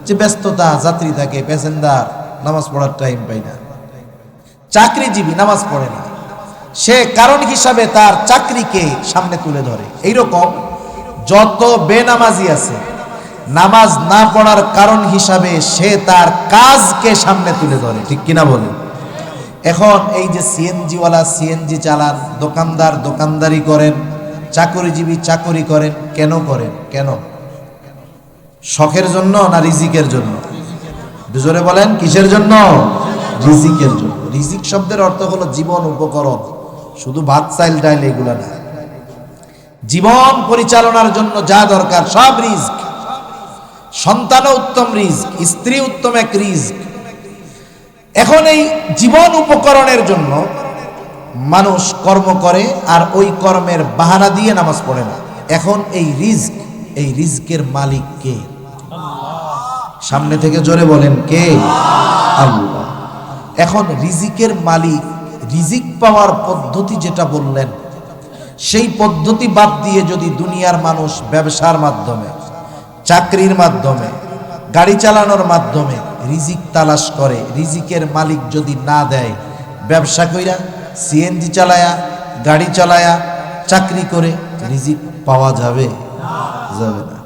Speaker 1: যে ব্যস্ততা, যাত্রী থাকে, প্যাসেঞ্জার, নামাজ পড়ার টাইম পাই না। চাকরিজীবী নামাজ পড়ে না, সে কারণ হিসাবে তার চাকরিকে সামনে তুলে ধরে। এইরকম যত বেনামাজি আছে, নামাজ না পড়ার কারণ হিসাবে সে তার কাজকে সামনে তুলে ধরে, ঠিক কিনা বলে? এখন এই যে সিএনজিওয়ালা সিএনজি চালান, দোকানদার দোকানদারি করেন, চাকরিজীবী চাকরি করেন, কেন করেন? কেন? শখের জন্য না রিজিকের জন্য? জোরে বলেন, কিসের জন্য? রিজিকের জন্য। রিজিক শব্দের অর্থ হলো জীবন উপকরণ, শুধু ভাত চাইল ডাইল এগুলা না। জীবন পরিচালনার জন্য যা দরকার সব রিজক। সন্তানও উত্তম রিজক, স্ত্রী উত্তম এক রিজক। এখন এই জীবন উপকরণের জন্য মানুষ কর্ম করে, আর ওই কর্মের বাহানা দিয়ে নামাজ পড়ে না। এখন এই রিজকের মালিক কে? সামনে থেকে জোরে বলেন, কে? আল্লাহ। এখন রিজিকের মালিক রিজিক পাওয়ার পদ্ধতি যেটা বললেন, সেই পদ্ধতি বাদ দিয়ে যদি দুনিয়ার মানুষ ব্যবসার মাধ্যমে, চাকরির মাধ্যমে, গাড়ি চালানোর মাধ্যমে রিজিক তালাশ করে, রিজিকের মালিক যদি না দেয়, ব্যবসা কইরা, সিএনজি চালায়া, গাড়ি চালায়া, চাকরি করে রিজিক পাওয়া যাবে? যাবে না।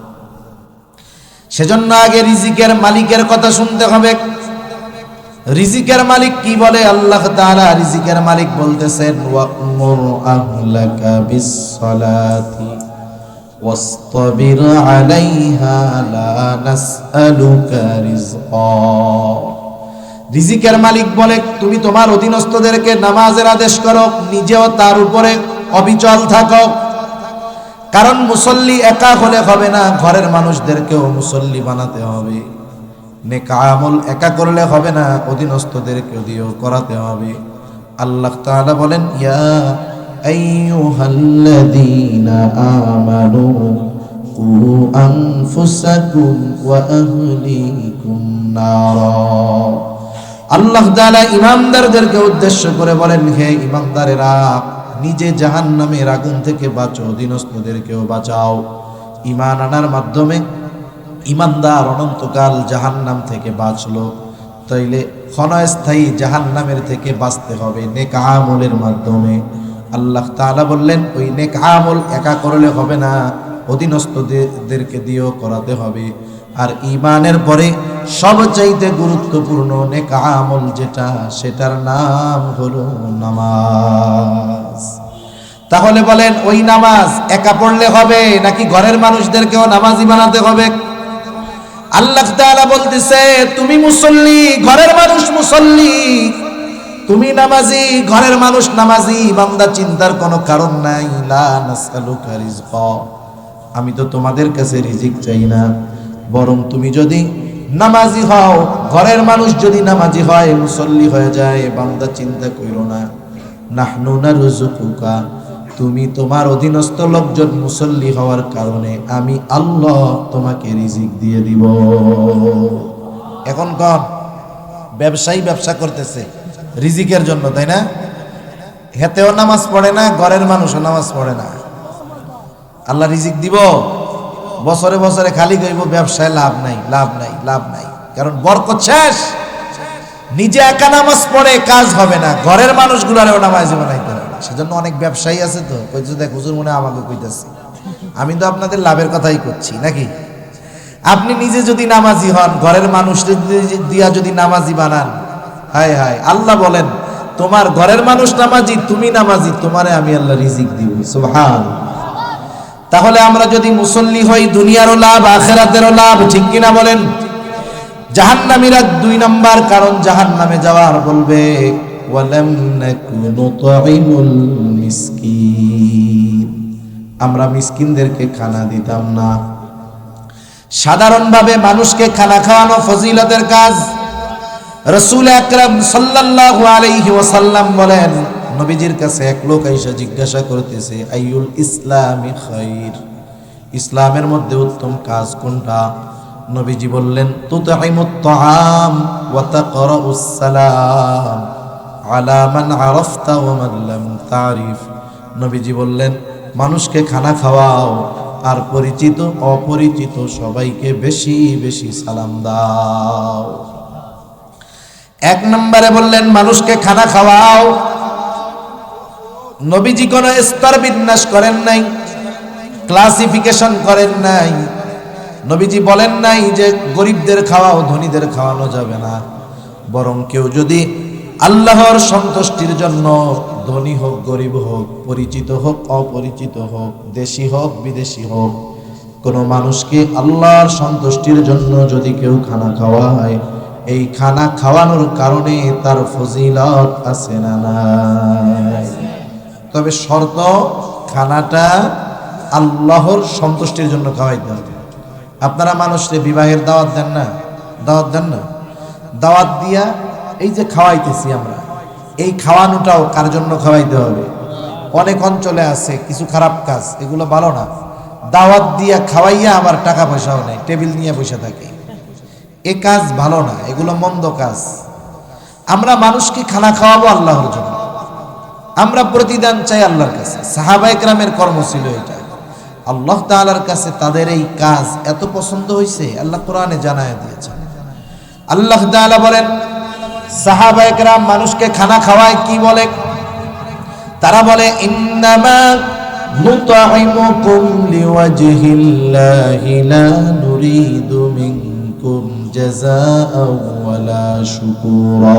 Speaker 1: সেজন্য আগে রিজিকের মালিকের কথা শুনতে হবে। রিজিকের মালিক কি বলে? আল্লাহ তাআলা রিজিকের মালিক বলতেছেন, ওয়া'মুর আহলাকা বিস-সালাতি ওয়াসতাবির আলাইহা লা নাসআলুকা রিজকা। রিজিকের মালিক বলে, তুমি তোমার অধীনস্থদেরকে নামাজের আদেশ করো, নিজেও তার উপরে অবিচল থাকো। কারণ মুসল্লি একা হলে হবে না, ঘরের মানুষদেরকেও মুসল্লি বানাতে হবে। নেক আমল একা করলে হবে না, অধীনস্থদেরকেও দিয়েও করাতে হবে। আল্লাহ তাআলা বলেন, ইয়া আইয়ুহাল্লাযীনা আমানু কু আনফুসাকুম ওয়া আহলিকুম নারা। আল্লাহ তাআলা ঈমানদারদেরকে উদ্দেশ্য করে বলেন, হে ঈমানদারেরা, নিজে জাহান্নামের আগুন থেকে বাঁচো, অধীনস্থদেরকেও বাঁচাও। ঈমান আনার মাধ্যমে ঈমানদার অনন্তকাল জাহান্নাম থেকে বাঁচলো। তাইলে ক্ষণস্থায়ী জাহান্নামের থেকে বাঁচতে হবে নেক আমলের মাধ্যমে। আল্লাহ তাআলা বললেন, ওই নেক আমল একা করলে হবে না, অধীনস্থদেরকে দিয়েও করাতে হবে। আর ঈমানের পরে সবচাইতে গুরুত্বপূর্ণ নেক আমল যেটা, সেটার নাম হলো নামাজ। তাহলে বলেন, ওই নামাজ একা পড়লে হবে নাকি ঘরের মানুষদেরকেও নামাজি বানাতে হবে? আল্লাহ তাআলা বলতেছে, তুমি মুসল্লি, ঘরের মানুষ মুসল্লি, তুমি নামাজি, ঘরের মানুষ নামাজি। বান্দা চিন্তার কোনো কারণ নাই। লা নাসআলুকা রিজকা, আমি তো তোমাদের কাছে রিজিক চাই না, বরং তুমি যদি নামাজি হও, ঘরের মানুষ যদি নামাজি হয়, মুসল্লি হয়ে যায়, বান্দা চিন্তা কইরো না। নাহনু নারযুকুকা, তুমি তোমার অধীনস্থ লোকজন মুসল্লি হওয়ার কারণে আমি আল্লাহ তোমাকে রিজিক দিয়ে দিব। এখন কম ব্যবসায়ী ব্যবসা করতেছে রিজিকের জন্য, তাই না? হেতেও নামাজ পড়ে না, ঘরের মানুষও নামাজ পড়ে না। আল্লাহ রিজিক দিব? বছরে বছরে খালি কইব ব্যবসায় লাভ নাই, লাভ নাই, লাভ নাই। কারণ বরকত শেষ। নিজে একা নামাজ পড়ে কাজ হবে না, ঘরের মানুষগুলারেও নামাজ বানাইতে হবে। সেজন্য অনেক ব্যবসায়ী আছে তো কইছে, দেখ হুজুর মনে আমাকে কইতাছে, আমি তো আপনাদের লাভের কথাই করছি নাকি? আপনি নিজে যদি নামাজি হন, ঘরের মানুষদের দিয়া যদি নামাজি বানান, হায় হায়, আল্লাহ বলেন তোমার ঘরের মানুষ নামাজি, তুমি নামাজি, তোমারে আমি আল্লাহ রিজিক দিব। সুবহান। তাহলে আমরা যদি মুসল্লি হই, দুনিয়ারও লাভ, আখিরাতেরও লাভ, ঠিক কিনা বলেন? জাহান্নামীরা 2 নাম্বার কারণ জাহান্নামে যাওয়ার বলবে, ওয়ালাম নাকু নুতঈমুল মিসকিন, আমরা মিসকিনদেরকে খানা দিতাম না। সাধারণভাবে মানুষকে খানা খাওয়ানো ফজিলতের কাজ। রাসূল আকরাম সাল্লাল্লাহু আলাইহি ওয়াসাল্লাম বলেন, নবীজির কাছে এক লোক আইসা জিজ্ঞাসা করতেছে, আইয়ুল ইসলামি খায়র, ইসলামের মধ্যে উত্তম কাজ কোনটা? নবীজি বললেন তুতঈমুত তাআম ওয়া তাকরাউস সালাম আলা মান আরাফতা ওয়া মান লাম তারিফ। নবীজি বললেন মানুষকে খানা খাওয়াও আর পরিচিত অপরিচিত সবাইকে বেশি বেশি সালাম দাও। এক নম্বরে বললেন মানুষকে খানা খাওয়াও। নবীজি কোনো স্তর বিন্যাস করেন নাই, ক্লাসিফিকেশন করেন নাই। নবীজি বলেন নাই যে গরিবদের খাওয়াও, ধনীদের খাওয়ানো যাবে না। বরং কেউ যদি আল্লাহর সন্তুষ্টির জন্য ধনী হোক গরিব হোক, পরিচিত হোক অপরিচিত হোক, দেশি হোক বিদেশি হোক, কোনো মানুষকে আল্লাহর সন্তুষ্টির জন্য যদি কেউ খানা খাওয়ায়, এই খানা খাওয়ানোর কারণে তার ফজিলত আছে না নাই? তবে শর্ত, খানাটা আল্লাহর সন্তুষ্টির জন্য খাওয়াইতে হবে। আপনারা মানুষকে বিবাহের দাওয়াত দেন না? দাওয়াত দেন না? দাওয়াত দিয়া এই যে খাওয়াইতেছি আমরা, এই খাওয়ানোটাও কার জন্য খাওয়াইতে হবে? অনেক অঞ্চলে আছে কিছু খারাপ কাজ, এগুলো ভালো না। দাওয়াত দিয়া খাওয়াইয়া আবার টাকা পয়সাও নেই, টেবিল নিয়ে বসে থাকে, এ কাজ ভালো না, এগুলো মন্দ কাজ। আমরা মানুষকে খানা খাওয়াবো আল্লাহর জন্য, আমরা প্রতিদান চাই আল্লাহর কাছে। সাহাবায়ে কেরামের কর্ম ছিল এটা। আল্লাহ তাআলার কাছে তাদের এই কাজ এত পছন্দ হয়েছে, আল্লাহ কোরআনে জানায় দিয়েছেন। আল্লাহ তাআলা বলেন সাহাবায়ে কেরাম মানুষকে খানা খাওয়ায় কি বলে? তারা বলে ইন্নামা নুতঈমুকুম লিওয়াজহিল্লাহি লা নুরিদু মিনকুম জাযাআও ওয়ালা শুকুরা।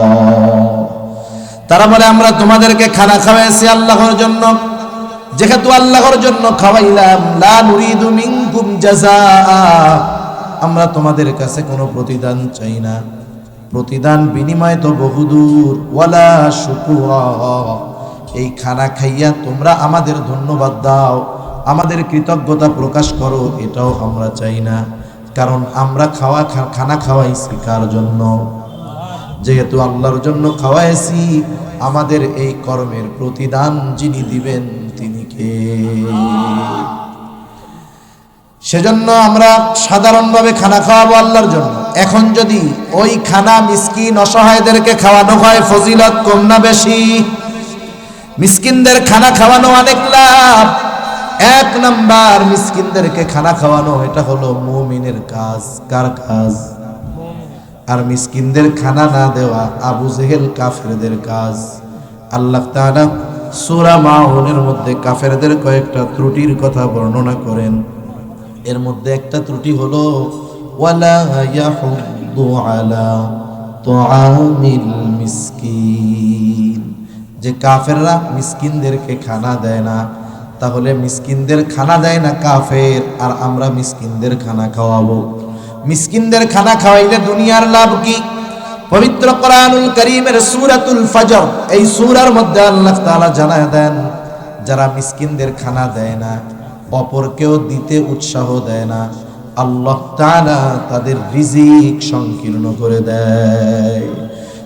Speaker 1: তারা বলে আমরা তোমাদেরকে খানা খাওয়াইছি আল্লাহর জন্য, যেহেতু আল্লাহর জন্য খাওয়াইলাম, লা নুরিদু মিনকুম জাযাআ, আমরা তোমাদের কাছে কোনো প্রতিদান চাই না। প্রতিদান বিনিময় তো বহুদূর। ওয়ালা শুকুরা, এই খানা খাইয়া তোমরা আমাদের ধন্যবাদ দাও, আমাদের কৃতজ্ঞতা প্রকাশ করো, এটাও আমরা চাই না। কারণ আমরা খানা খাওয়াইছি কার জন্য? যেহেতু আল্লাহর জন্য খাওয়াইছি, আমাদের এই কর্মের প্রতিদান যিনি দিবেন তিনি কে? সেজন্য আমরা সাধারণভাবে খানা খাওয়াবো আল্লাহর জন্য। এখন যদি ওই খানা মিসকিন অসহায়দেরকে খাওয়ানো হয়, ফজিলত কম না বেশি? মিসকিনদের খানা খাওয়ানো অনেক লাভ। এক নাম্বার, মিসকিনদেরকে খানা খাওয়ানো এটা হলো মুমিনের কাজ। কার কাজ? আর মিসকিনদের খানা না দেওয়া আবু জেহেল কাফেরদের কাজ। আল্লাহ তাআলা সূরা মাউনের মধ্যে কাফেরদের কয়েকটা ত্রুটির কথা বর্ণনা করেন। এর মধ্যে একটা ত্রুটি হলো ওয়ালা ইয়াহুদ্দু আলা তুআমিল মিসকিন, যে কাফেররা মিসকিনদেরকে খানা দেয় না। তাহলে মিসকিনদের খানা দেয় না কাফের, আর আমরা মিসকিনদের খানা খাওয়াবো। মিসকিনদের খানা খাওয়াইলে দুনিয়ার লাভ কি? পবিত্র কোরআনুল কারীমের সূরাতুল ফজর, এই সূরার মধ্যে আল্লাহ তাআলা জানায় দেন, যারা মিসকিনদের খানা দেয় না, অপরকেও দিতে উৎসাহ দেয় না, আল্লাহ তাআলা তাদের রিজিক সংকীর্ণ করে দেয়।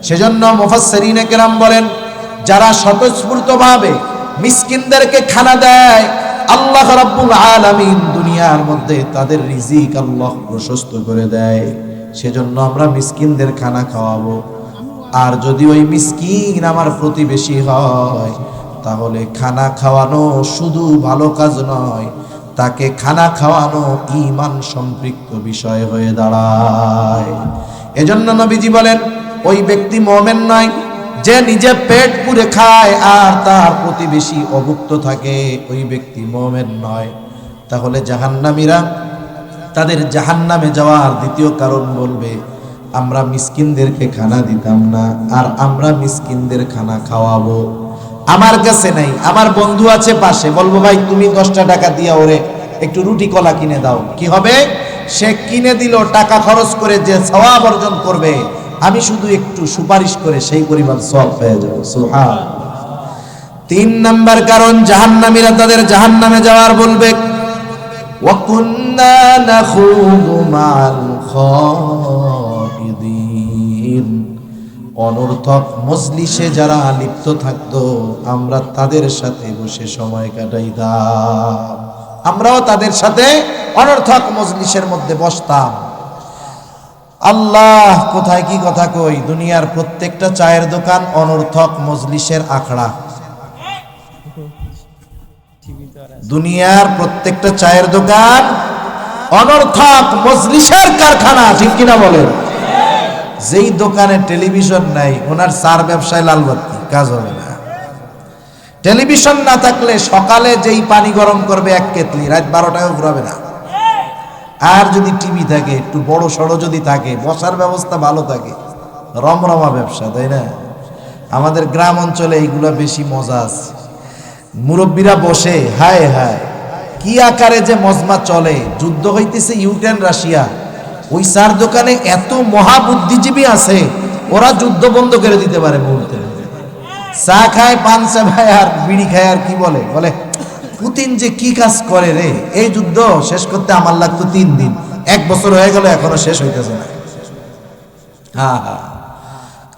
Speaker 1: সেজন্য মুফাসসিরিনে কেরাম বলেন, যারা স্বতঃস্ফূর্তভাবে মিসকিনদেরকে খানা দেয়, আল্লাহ রাব্বুল আলামিন দুনিয়ার মধ্যে তাদের রিজিক আল্লাহ প্রশস্ত করে দেয়। সেজন্য আমরা মিসকিনদের খানা খাওয়াবো। আর যদি ওই মিসকিন আমার প্রতিবেশী হয়, তাহলে খানা খাওয়ানো শুধু ভালো কাজ নয়, তাকে খানা খাওয়ানো ঈমান সম্পৃক্ত বিষয় হয়ে দাঁড়ায়। এজন্য নবীজি বলেন, ওই ব্যক্তি মুমিন নয় যে নিজে পেট পুরে খায় আর তার প্রতিবেশী অভুক্ত থাকে, ওই ব্যক্তি মুমিন নয়। তাহলে জাহান্নামীরা তাদের জাহান্নামে যাওয়ার দ্বিতীয় কারণ বলবে, আমরা মিসকিনদেরকে খানা দিতাম না, আর আমরা মিসকিনদের খানা খাওয়াবো। আমার কাছে নাই, আমার বন্ধু আছে পাশে, বলবো ভাই তুমি 10টা টাকা দিয়া ওরে একটু রুটি কলা কিনে দাও। কি হবে? সে কিনে দিল, টাকা খরচ করে যে সওয়াব অর্জন করবে, আমি শুধু একটু সুপারিশ করে সেই পরিমাণ সওয়াব পেয়ে যাব। সুবহান। 3 নাম্বার কারণ, জাহান্নামীরা তাদের জাহান্নামে যাওয়ার বলবে, ওয়া কুন্না নাখুযু মা'আল খাইদিন, অনর্থক মজলিসে যারা লিপ্ত থাকতো, আমরা তাদের সাথে বসে সময় কাটাইতাম। আমরাও তাদের সাথে অনর্থক মজলিসের মধ্যে বসতাম। আল্লাহ, কোথায় কি কথা কই। দুনিয়ার প্রত্যেকটা চায়ের দোকান অনর্থক মজলিসের আখড়া। দুনিয়ার প্রত্যেকটা চায়ের দোকান অনর্থক মজলিসের কারখানা, ঠিক কিনা বলেন? যেই দোকানে টেলিভিশন নাই ওনার চার ব্যবসায় লালবাতি, কাজ হবে না। টেলিভিশন না থাকলে সকালে যেই পানি গরম করবে এক কেতলি, রাত 12টায় ঘুরাবে না। আর যদি টিভি থাকে, একটু বড় সড়ো যদি থাকে, বসার ব্যবস্থা ভালো থাকে, রমরমা ব্যবসা, তাই না? আমাদের গ্রাম অঞ্চলে এইগুলো বেশি মজা আছে। মুরব্বীরা বসে, হায় হায় কি আকারে যে মজমা চলে। যুদ্ধ হইতেছে ইউক্রেন রাশিয়া, ওই চার দোকানে এত মহাবুদ্ধিজীবী আছে, ওরা যুদ্ধ বন্ধ করে দিতে পারে মুহূর্তে। চা খায়, পান চাবায় আর বিড়ি খায়, আর কি বলে বলে পুতিন যে কি কাজ করে রে, এই যুদ্ধ শেষ করতে আমার লাগতো 3 দিন, 1 বছর হয়ে গেল এখনো শেষ হইতেছে না। হ্যাঁ হ্যাঁ,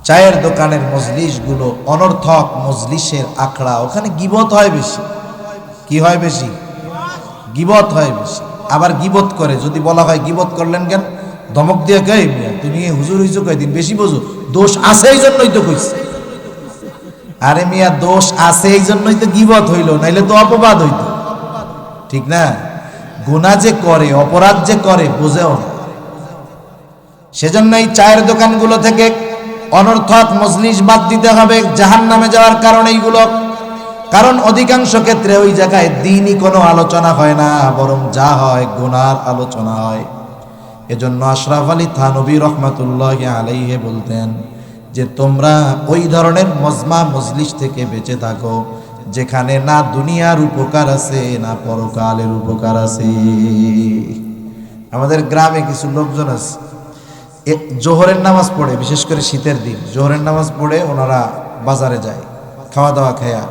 Speaker 1: চায়ের দোকানের মজলিস গুলো অনর্থক মজলিসের আখড়া। ওখানে গিবত হয় বেশি। কি হয় বেশি? গিবত হয় বেশি। আবার গিবত করে, যদি বলা হয় গিবত করলেন কেন, ধমক দিয়ে কে মিয়া তুমি হুজুর হইছো কয়দিন, বেশি বোঝো, দোষ আছে এই জন্যই তো কইছে। আরে মিয়া, দোষ আছে এই জন্যই তো গিবত হইল, নাইলে তো অপবাদ হইতো, ঠিক না? গুনাহ যে করে, অপরাধ যে করে বুঝেও না। সেজন্য এই চায়ের দোকানগুলো থেকে অনর্থক মজলিস বাদ দিতে হবে, জাহান্নামে যাওয়ার কারণ এইগুলো। কারণ অধিকাংশ ক্ষেত্রে ওই জায়গায় দ্বীনি কোনো আলোচনা হয় না, বরং যা হয় গুনার আলোচনা হয়। এজন্য আশরাফ আলী থানভী রহমাতুল্লাহি আলাইহি বলতেন যে তোমরা ওই ধরনের মজমা মজলিস থেকে বেঁচে থাকো যেখানে না দুনিয়ার উপকার আছে না পরকালের উপকার আছে। আমাদের গ্রামে কিছু লোকজন আছে, জোহরের নামাজ পড়ে, বিশেষ করে শীতের দিন জোহরের নামাজ পড়ে ওনারা বাজারে যায়, খাওয়া দাওয়া খেয়া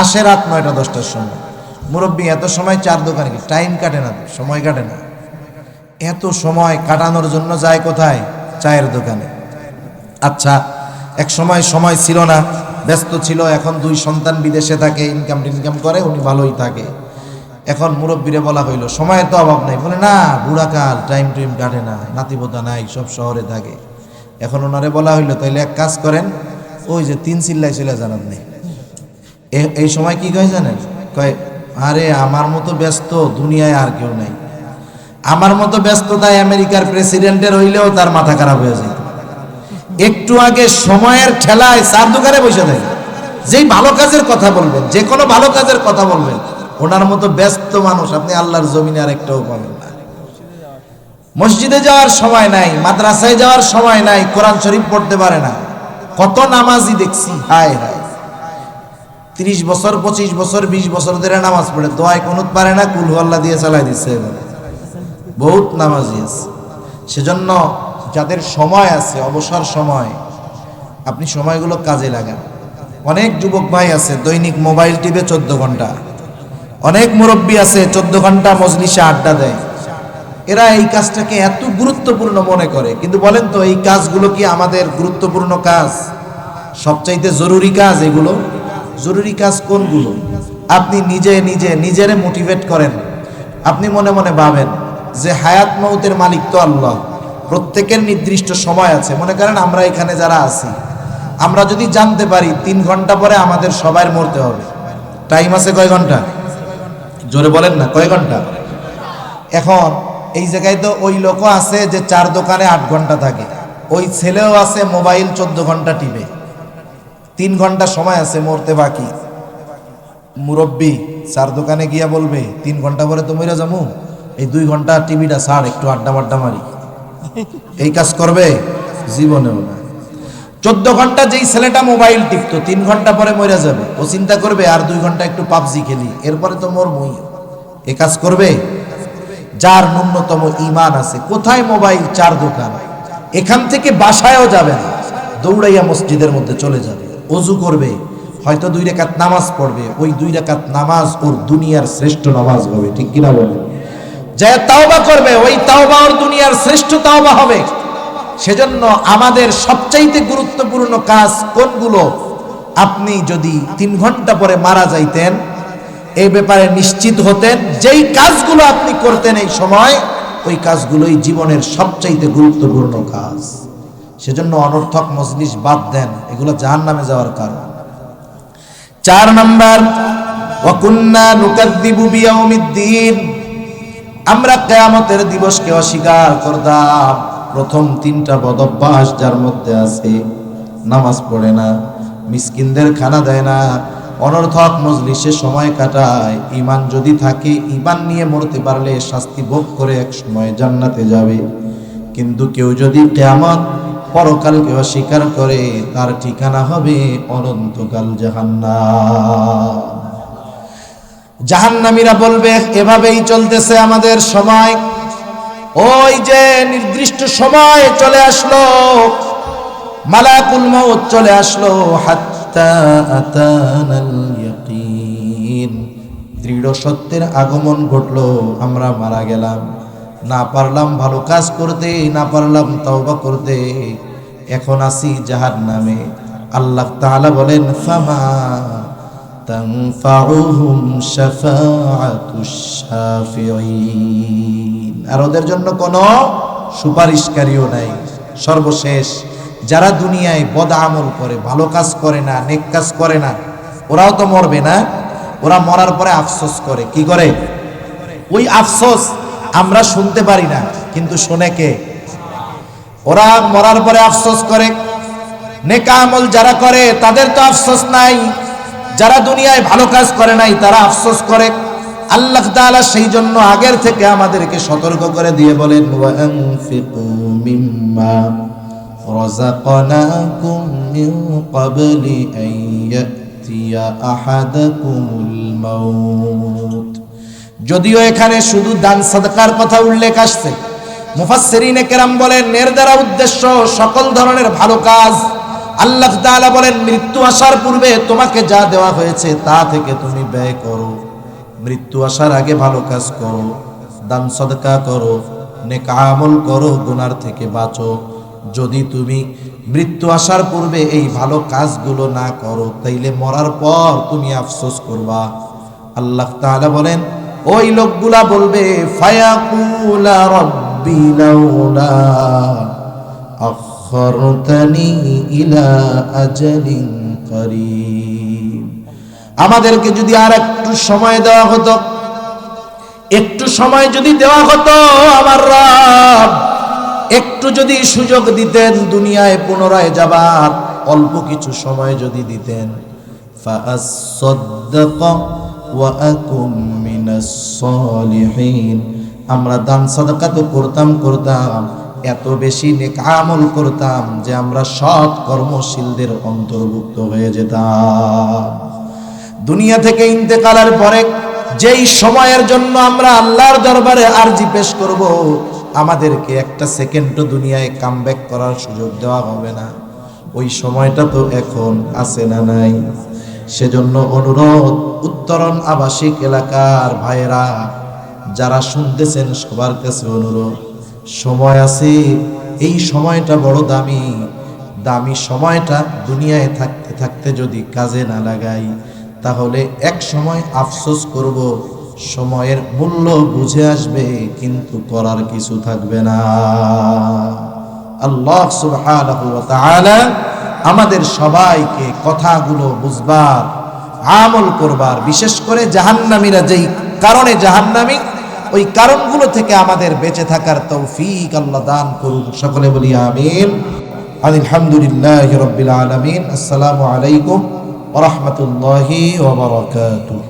Speaker 1: আসে রাত 9টা 10টার সময়। মুরব্বী এত সময় চার দোকানে কি টাইম কাটে না, সময় কাটে না? এত সময় কাটানোর জন্য যায় কোথায়? চায়ের দোকানে। আচ্ছা, এক সময় সময় ছিল না, ব্যস্ত ছিল, এখন 2 সন্তান বিদেশে থাকে, ইনকাম করে, উনি ভালোই থাকে। এখন মুরব্বীরে বলা হইল সময়ের তো অভাব নাই, বলে না বুড়াকাল, টাইম কাটে না, নাতিপোতা নাই, সব শহরে থাকে। এখন ওনারে বলা হইল তাইলে এক কাজ করেন, ওই যে 3 চিল্লায় চলে যান আপনি। এই সময় কি কয় জানেন? কয় আরে আমার মতো ব্যস্ত দুনিয়ায় আর কেউ নাই, আমার মতো ব্যস্ততায় আমেরিকার প্রেসিডেন্টের হইলেও তার মাথা খারাপ হয়ে যায়। একটু আগে সময়ের ঠেলায় চার দোকানে বসে থাকে। যেই ভালো কাজের কথা বলবেন, যে কোনো ভালো কাজের কথা বলবেন, ওনার মতো ব্যস্ত মানুষ আপনি আল্লাহর জমিনে আর একটাও পাবেন না। মসজিদে যাওয়ার সময় নাই, মাদ্রাসায় যাওয়ার সময় নাই, কোরআন শরীফ পড়তে পারে না। কত নামাজি দেখছি, হায় হায়, 30 বছর 25 বছর 20 বছর ধরে নামাজ পড়ে, দোয়ায় কুনুত পারে না, কুল আল্লাহ দিয়ে চালাই দিচ্ছে। বহুত নামাজি আছে। সেজন্য যাদের সময় আছে, অবসর সময়, আপনি সময়গুলো কাজে লাগান। অনেক যুবক ভাই আছে দৈনিক মোবাইল টিপে 14 ঘন্টা, অনেক মুরব্বী আছে 14 ঘন্টা মজলিসে আড্ডা দেয়। এরা এই কাজটাকে এত গুরুত্বপূর্ণ মনে করে, কিন্তু বলেন তো এই কাজগুলো কি আমাদের গুরুত্বপূর্ণ কাজ? সবচাইতে জরুরি কাজ এগুলো? জরুরি কাজ কোনগুলো? আপনি নিজেরে মোটিভেট করেন। আপনি মনে মনে ভাবেন যে হায়াত মউতের মালিক তো আল্লাহ, প্রত্যেকের নির্দিষ্ট সময় আছে। মনে করেন আমরা এখানে যারা আছি, আমরা যদি জানতে পারি 3 ঘন্টা পরে আমাদের সবার মরতে হবে, টাইম আছে কয় ঘন্টা? জোরে বলেন না, কয় ঘন্টা? এখন এই জায়গায় তো ওই লোকও আছে যে 4 দোকানে 8 ঘন্টা থাকে, ওই ছেলেও আছে মোবাইল 14 ঘন্টা টিপে, 3 ঘন্টা সময় আছে মরতে বাকি। মুরব্বী 4 দোকানে গিয়া বলবে 3 ঘন্টা পরে তো মরে যাবো, এই 2 ঘন্টা টিভিটা ছাড়, একটু আড্ডা মারি। এই কাজ করবে? জীবনেও না। 14 ঘন্টা যেই ছেলেটা মোবাইল টিপতো 3 ঘন্টা পরে মরে যাবে, ও চিন্তা করবে আর 2 ঘন্টা একটু পাবজি খেলি, এরপরে তো মরবই। এই কাজ করবে? যার ন্যূনতম ঈমান আছে। কোথায় মোবাইল? 4 দোকান। এখান থেকে বাসায়ও যাবে না, দৌড়াইয়া মসজিদের মধ্যে চলে যাবে, ওযু করবে, হয়তো 2 রাকাত নামাজ পড়বে, ওই 2 রাকাত নামাজ ওর দুনিয়ার শ্রেষ্ঠ নামাজ হবে, ঠিক কিনা বলে? যে তাওবা করবে, ওই তাওবা ওর দুনিয়ার শ্রেষ্ঠ তাওবা হবে। সেজন্য আমাদের সবচাইতে গুরুত্বপূর্ণ কাজ কোনগুলো? আপনি যদি 3 ঘন্টা পরে মারা যাইতেন, এই ব্যাপারে নিশ্চিত হতেন, যেই কাজগুলো আপনি করতেন এই সময়, ওই কাজগুলোই জীবনের সবচাইতে গুরুত্বপূর্ণ কাজ। সেজন্য অনর্থক মজলিস বাদ দেন, এগুলো জাহান্নামে যাওয়ার কারণ। 4 নাম্বার, ওয়া কুন্না নুকাযযিবু বিয়াউমিদ্দিন, আমরা কিয়ামতের দিবসকে অস্বীকার করতাম। প্রথম 3টা বদঅভ্যাস যার মধ্যে আছে, নামাজ পড়ে না, মিসকিনদের খানা দেয় না, অনর্থক মজলিসে সময় কাটায়, ঈমান যদি থাকে, ঈমান নিয়ে মরতে পারলে শাস্তি ভোগ করে এক সময় জান্নাতে যাবে। কিন্তু কেউ যদি কিয়ামত পরকালকে অস্বীকার করে, তার ঠিকানা হবে অনন্তকাল জাহান্নাম। জাহান্নামীরা বলবে, এভাবেই চলতেছে আমাদের সময়। ওই যে নির্দিষ্ট সময় চলে আসলো, মালাকুল মউত চলে আসলো, হাত্তা আতানাল ইয়াকিন, দৃঢ় সত্যের আগমন ঘটলো, আমরা মারা গেলাম, না পারলাম ভালো কাজ করতে, না পারলাম তওবা করতে, এখন আছি জাহান্নামে। আল্লাহ তাআলা বলেন, ফামা তানফাউহুম শাফাআতুশ শাফিঈন, আর ওদের জন্য কোনো সুপারিশকারীও নাই। সর্বশেষ যারা দুনিয়ায় বদ আমল করে, ভালো কাজ করে না, নেক কাজ করে না, ওরাও তো মরবে না? ওরা মরার পরে আফসোস করে। কি করে? ওই আফসোস আমরা শুনতে পারি না, কিন্তু শোনে কে? ওরা মরার পরে আফসোস করে। নেক আমল যারা করে তাদের তো আফসোস নাই, যারা দুনিয়ায় ভালো কাজ করে নাই তারা আফসোস করে। আল্লাহ তাআলা সেই জন্য আগের থেকে আমাদেরকে সতর্ক করে দিয়ে বলেন, ওয়া আনফিকু মিম্মা রাযাকনাকুম মিন ক্বাবলি আন ইয়াতিয়া আহাদাকুমুল মাউত। যদিও এখানে শুধু দান সাদকার কথা উল্লেখ আসছে, মুফাসসিরিনে কেরাম বলেন এর দ্বারা উদ্দেশ্য সকল ধরনের ভালো কাজ। আল্লাহ তাআলা বলেন, মৃত্যু আসার পূর্বে তোমাকে যা দেওয়া হয়েছে তা থেকে তুমি ব্যয় করো, মৃত্যু আসার আগে ভালো কাজ করো, দান সাদকা করো, নেক আমল করো, গুনার থেকে বাঁচো। যদি তুমি মৃত্যু আসার পূর্বে এই ভালো কাজগুলো না করো, তাইলে মরার পর তুমি আফসোস করবা। আল্লাহ তাআলা বলেন, ওই লোকগুলা বলবে, ফায়াকুলা রাব্বি লাউলা আখরতানি ইলা আজালিন করিম, আমাদেরকে যদি আর একটু সময় দেওয়া হতো, একটু সময় যদি দেওয়া হতো, আমার রব একটু যদি সুযোগ দিতেন দুনিয়ায় পুনরায় যাবার, অল্প কিছু সময় যদি দিতেন, ফাআসসাদদাকা ওয়া আকুম মিনাস সালিহিন, আমরা দান সাদাকা তো করতাম, এত বেশি নেক আমল করতাম যে আমরা সৎ কর্মশীলদের অন্তর্ভুক্ত হয়ে যেতাম। দুনিয়া থেকে ইন্তেকালের পরে যেই সময়ের জন্য আমরা আল্লাহর দরবারে আরজি পেশ করব, আমাদেরকে একটা সেকেন্ডও দুনিয়ায় কামব্যাক করার সুযোগ দেওয়া হবে না। ওই সময়টা তো এখন আছে না নাই? সেজন্য অনুরোধ, উত্তরণ আবাসিক এলাকার ভাইয়েরা যারা শুনতেছেন সবার কাছে অনুরোধ, সময় আছে, এই সময়টা বড় দামি সময়টা দুনিয়ায় থাকতে থাকতে যদি কাজে না লাগাই, তাহলে এক সময় আফসোস করব, সময়ের মূল্য বুঝে আসবে, কিন্তু করার কিছু থাকবে না। আল্লাহ সুবহানাহু ওয়া তাআলা আমাদের সবাইকে কথাগুলো বুঝবার, আমল করবার, বিশেষ করে জাহান্নামীরা যেই কারণে জাহান্নামী, ওই কারণগুলো থেকে আমাদের বেঁচে থাকার তৌফিক আল্লাহ দান করুন। সকলে বলি আমিন। আলহামদুলিল্লাহি রাব্বিল আলামিন। আসসালামু আলাইকুম ওয়া রাহমাতুল্লাহি ওয়া বারাকাতুহু।